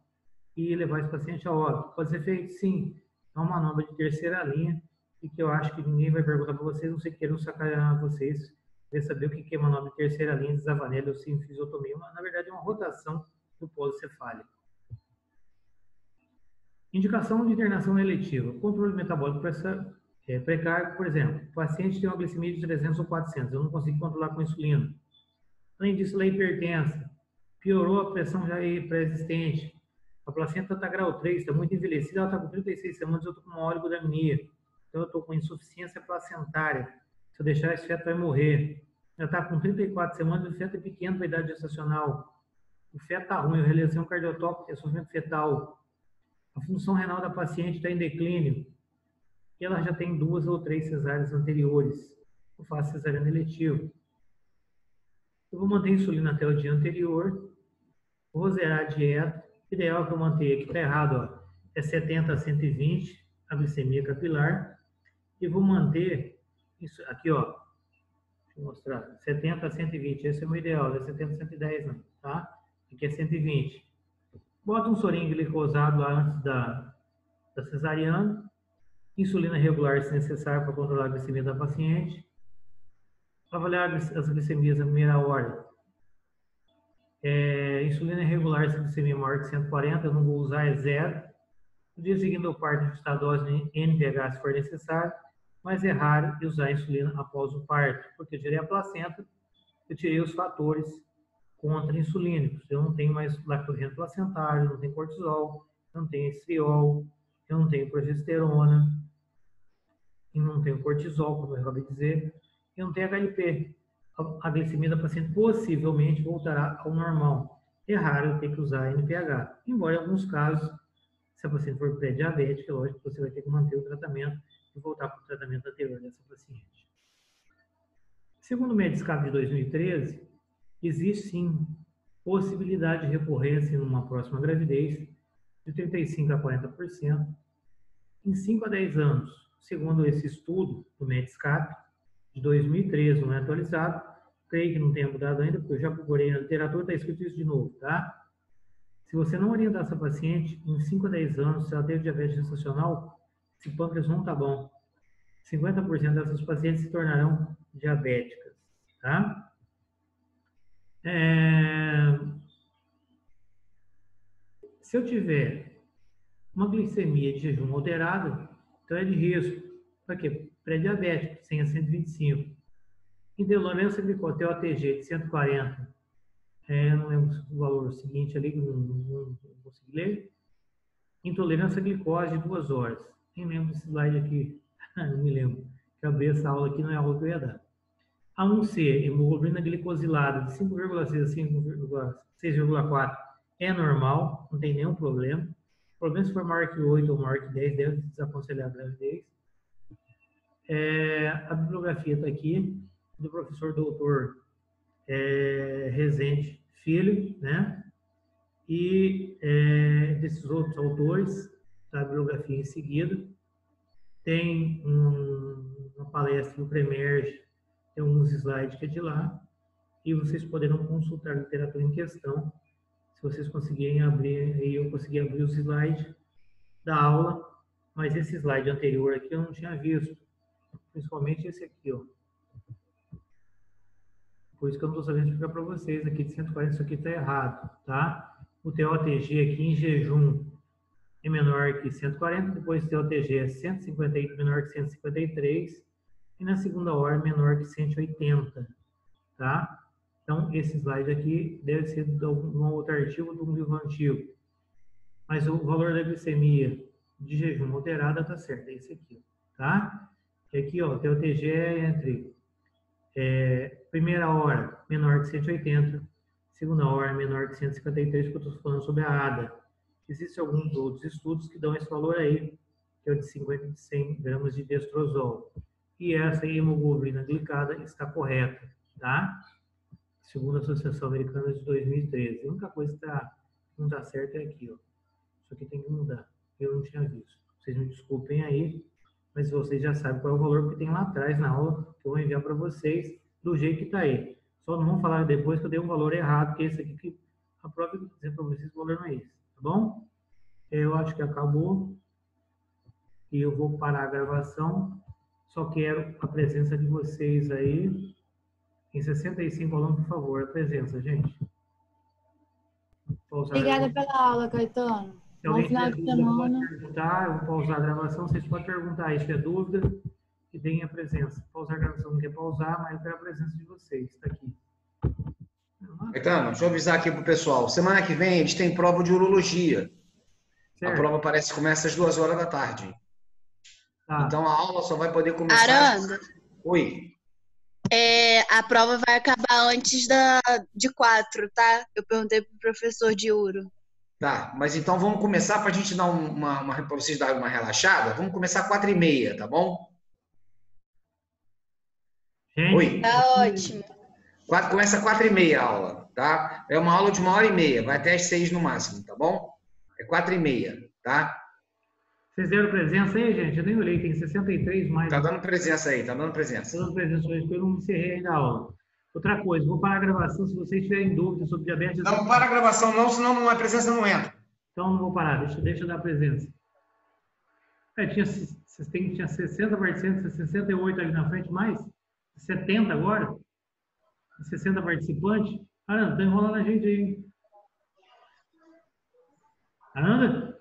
e levar esse paciente a óbito. Pode ser feito, sim. É uma manobra de terceira linha e que eu acho que ninguém vai perguntar para vocês, não sei queiram sacanear vocês, querer saber o que é manobra de terceira linha de Zavanelli ou sinfisiotomia. Na verdade, é uma rotação do polo cefálico. Indicação de internação eletiva. Controle metabólico precário, por exemplo, o paciente tem uma glicemia de 300 ou 400, eu não consigo controlar com insulina. Além disso, ela é hipertensa, piorou a pressão já pré-existente, a placenta está grau 3, está muito envelhecida, ela está com 36 semanas, eu estou com uma oligodamnia, então eu estou com insuficiência placentária, se eu deixar esse feto vai morrer. Ela está com 34 semanas, o feto é pequeno para a idade gestacional, o feto está ruim, eu realizei um cardiotópico, é sofrimento fetal, a função renal da paciente está em declínio, e ela já tem 2 ou 3 cesáreas anteriores, eu faço cesariana eletiva. Eu vou manter a insulina até o dia anterior, vou zerar a dieta, o ideal é que eu mantenha, aqui está errado, ó, é 70 a 120, a glicemia capilar, e vou manter isso aqui, ó, deixa eu mostrar, 70 a 120, esse é o meu ideal, não é 70 a 110 não, tá? Aqui é 120. Bota um sorinho glicosado lá antes da cesariana, insulina regular se necessário para controlar a glicemia da paciente, avaliar as glicemias na primeira hora Insulina irregular, se glicemia maior que 140, eu não vou usar, é 0. No dia seguinte eu parto ajustar a dose de NPH se for necessário, mas é raro usar insulina após o parto, porque eu tirei a placenta, eu tirei os fatores contra-insulínicos. Eu não tenho mais lactogênio placentário, não tenho cortisol, não tenho estriol, eu não tenho progesterona, e não tenho cortisol, como eu acabei de dizer, e não tenho HLP. A glicemia da paciente possivelmente voltará ao normal. É raro eu ter que usar NPH, embora em alguns casos, se a paciente for pré-diabética, lógico que você vai ter que manter o tratamento e voltar para o tratamento anterior dessa paciente. Segundo o Medscape de 2013, existe sim possibilidade de recorrência numa próxima gravidez de 35% a 40% em 5 a 10 anos. Segundo esse estudo do Medscape de 2013, não é atualizado, creio que não tenha mudado ainda, porque eu já procurei na literatura, está escrito isso de novo, tá? Se você não orientar essa paciente, em 5 a 10 anos, se ela teve diabetes gestacional, esse pâncreas não está bom. 50% dessas pacientes se tornarão diabéticas, tá? Se eu tiver uma glicemia de jejum alterada, então é de risco. Para quê? Pré-diabético, 100 a 125. Intolerância glicose, TOTG de 140. Não lembro o valor seguinte ali, não consegui ler. Intolerância à glicose de 2 horas. Nem lembro esse slide aqui. Não me lembro. Acabei essa aula aqui, não é a aula que eu ia dar. A1C, hemoglobina glicosilada de 5,6 a 6,4 é normal, não tem nenhum problema. O problema se for maior que 8 ou maior que 10, deve desaconselhar a gravidez. A bibliografia está aqui, do professor doutor Rezende Filho, né? E desses outros autores, a bibliografia em seguida. Tem uma palestra do Premerge, tem uns slides que é de lá, e vocês poderão consultar a literatura em questão, se vocês conseguirem abrir, aí eu consegui abrir os slides da aula, mas esse slide anterior aqui eu não tinha visto, principalmente esse aqui, ó. Por isso que eu não estou sabendo explicar para vocês aqui de 140, isso aqui está errado, tá? O TOTG aqui em jejum é menor que 140, depois o TOTG é 150, menor que 153, e na segunda hora menor que 180, tá? Então, esse slide aqui deve ser de algum outro artigo do livro antigo. Mas o valor da glicemia de jejum moderada está certo, é esse aqui, tá? E aqui, ó, o TOTG é entre primeira hora menor que 180, segunda hora menor que 153, porque eu estou falando sobre a ADA. Existem alguns outros estudos que dão esse valor aí, que é o de 50 a 100 gramas de destrozol. E essa hemoglobina glicada está correta, tá? Segundo a Associação Americana de 2013. A única coisa que não está certa é aqui, ó. Isso aqui tem que mudar. Eu não tinha visto. Vocês me desculpem aí, mas vocês já sabem qual é o valor que tem lá atrás na aula, que eu vou enviar para vocês do jeito que está aí. Só não vão falar depois que eu dei um valor errado, que é esse aqui que a prova que eu vou dizer para vocês, o valor não é esse, tá bom? Eu acho que acabou e eu vou parar a gravação. Só quero a presença de vocês aí. Em 65 alunos, por favor, a presença, gente. Obrigada pela aula, Caetano. Se alguém Bom final tiver de dúvida, semana. pode perguntar. Eu vou pausar a gravação. Vocês podem perguntar aí se tiver dúvida e deem a presença. Pausar a gravação não quer pausar, mas eu quero a presença de vocês. Está aqui. Então, deixa eu avisar aqui pro pessoal. Semana que vem a gente tem prova de urologia. Certo. A prova parece que começa às 2 horas da tarde. Tá. Então a aula só vai poder começar... Aranda, Oi. a prova vai acabar antes de 4, tá? Eu perguntei pro professor de Uro. Tá, mas então vamos começar para a gente dar para vocês darem uma relaxada. Vamos começar às 4h30, tá bom? Gente, Oi. Tá ótimo. Começa às 4h30 a aula, tá? É uma aula de 1h30, vai até às 6 no máximo, tá bom? É 4h30, tá? vocês deram presença aí, gente? Eu nem olhei, tem 63 mais. Tá dando presença aí, tá dando presença. Estou dando presença hoje, porque eu não encerrei ainda a aula. Outra coisa, vou parar a gravação se vocês tiverem dúvidas sobre diabetes. Não para a gravação não, senão não é presença, não entra. Então não vou parar, deixa eu dar presença. Tinha 60 participantes, 68 ali na frente, mais 70 agora, 60 participantes. Aranda, tá enrolando a gente aí, hein? Aranda?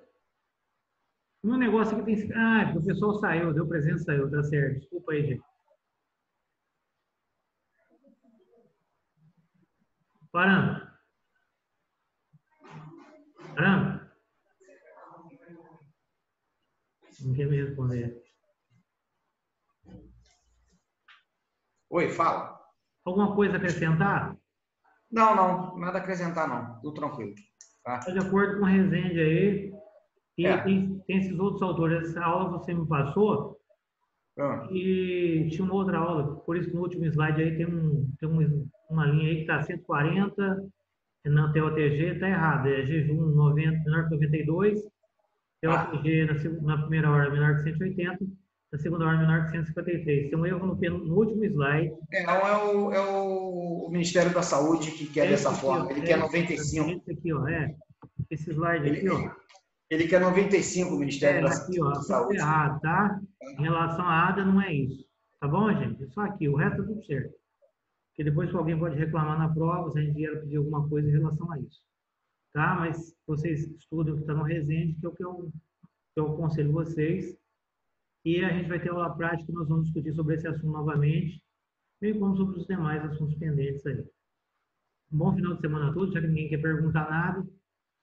No negócio aqui tem. Ah, porque o pessoal saiu, deu presença, saiu, tá certo. Desculpa aí, gente. Aranda. Aranda? Não quer me responder. Oi, fala. Alguma coisa a acrescentar? Não, nada a acrescentar, não. Tudo tranquilo. Tá? Tá de acordo com o Rezende aí. E É. tem esses outros autores. Essa aula você me passou e tinha uma outra aula. Por isso, no último slide aí tem uma linha aí que está 140. Na TOTG está errado. É jejum 90, menor que 92. TOTG na primeira hora menor que 180. Na segunda hora menor que 153. Tem um erro no último slide. Não, é o Ministério da Saúde que quer dessa forma. Ele quer 95. Esse aqui, ó. Esse slide aqui, ó. Ele quer 95, o Ministério da Aqui, ó. Saúde. Tudo errado, tá? Em relação à ADA, não é isso. Tá bom, gente? É só aqui. O resto é tudo certo. Porque depois alguém pode reclamar na prova se a gente vier pedir alguma coisa em relação a isso. Tá? Mas vocês estudem o que está no Resende, que é o que eu aconselho vocês. E a gente vai ter aula prática, nós vamos discutir sobre esse assunto novamente, bem como sobre os demais assuntos pendentes aí. Um bom final de semana a todos, já que ninguém quer perguntar nada.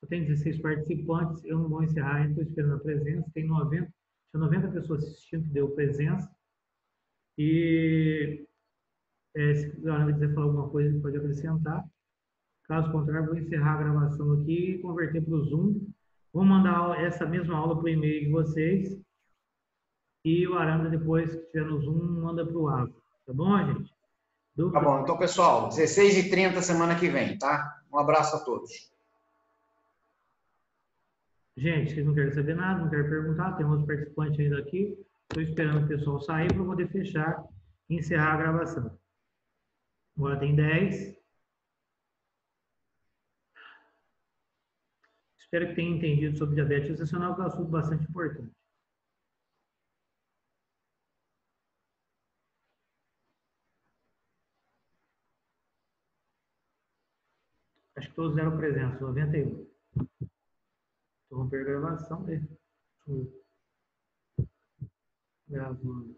Eu tenho 16 participantes, eu não vou encerrar, estou esperando a presença. Tinha 90 pessoas assistindo que deu presença. E se a Ana quiser falar alguma coisa, pode acrescentar. Caso contrário, vou encerrar a gravação aqui e converter para o Zoom. Vou mandar essa mesma aula para o e-mail de vocês. E o Aranda, depois que estiver no Zoom, manda para o Avo. Tá bom, gente? Tá bom. Então, pessoal, 16h30 semana que vem, tá? Um abraço a todos. Gente, vocês não querem saber nada, não querem perguntar, tem outros participantes ainda aqui. Estou esperando o pessoal sair para poder fechar e encerrar a gravação. Agora tem 10. Espero que tenham entendido sobre diabetes gestacional, que é um assunto bastante importante. Acho que todos deram presença, 91. Interromper a gravação, né? Gravando.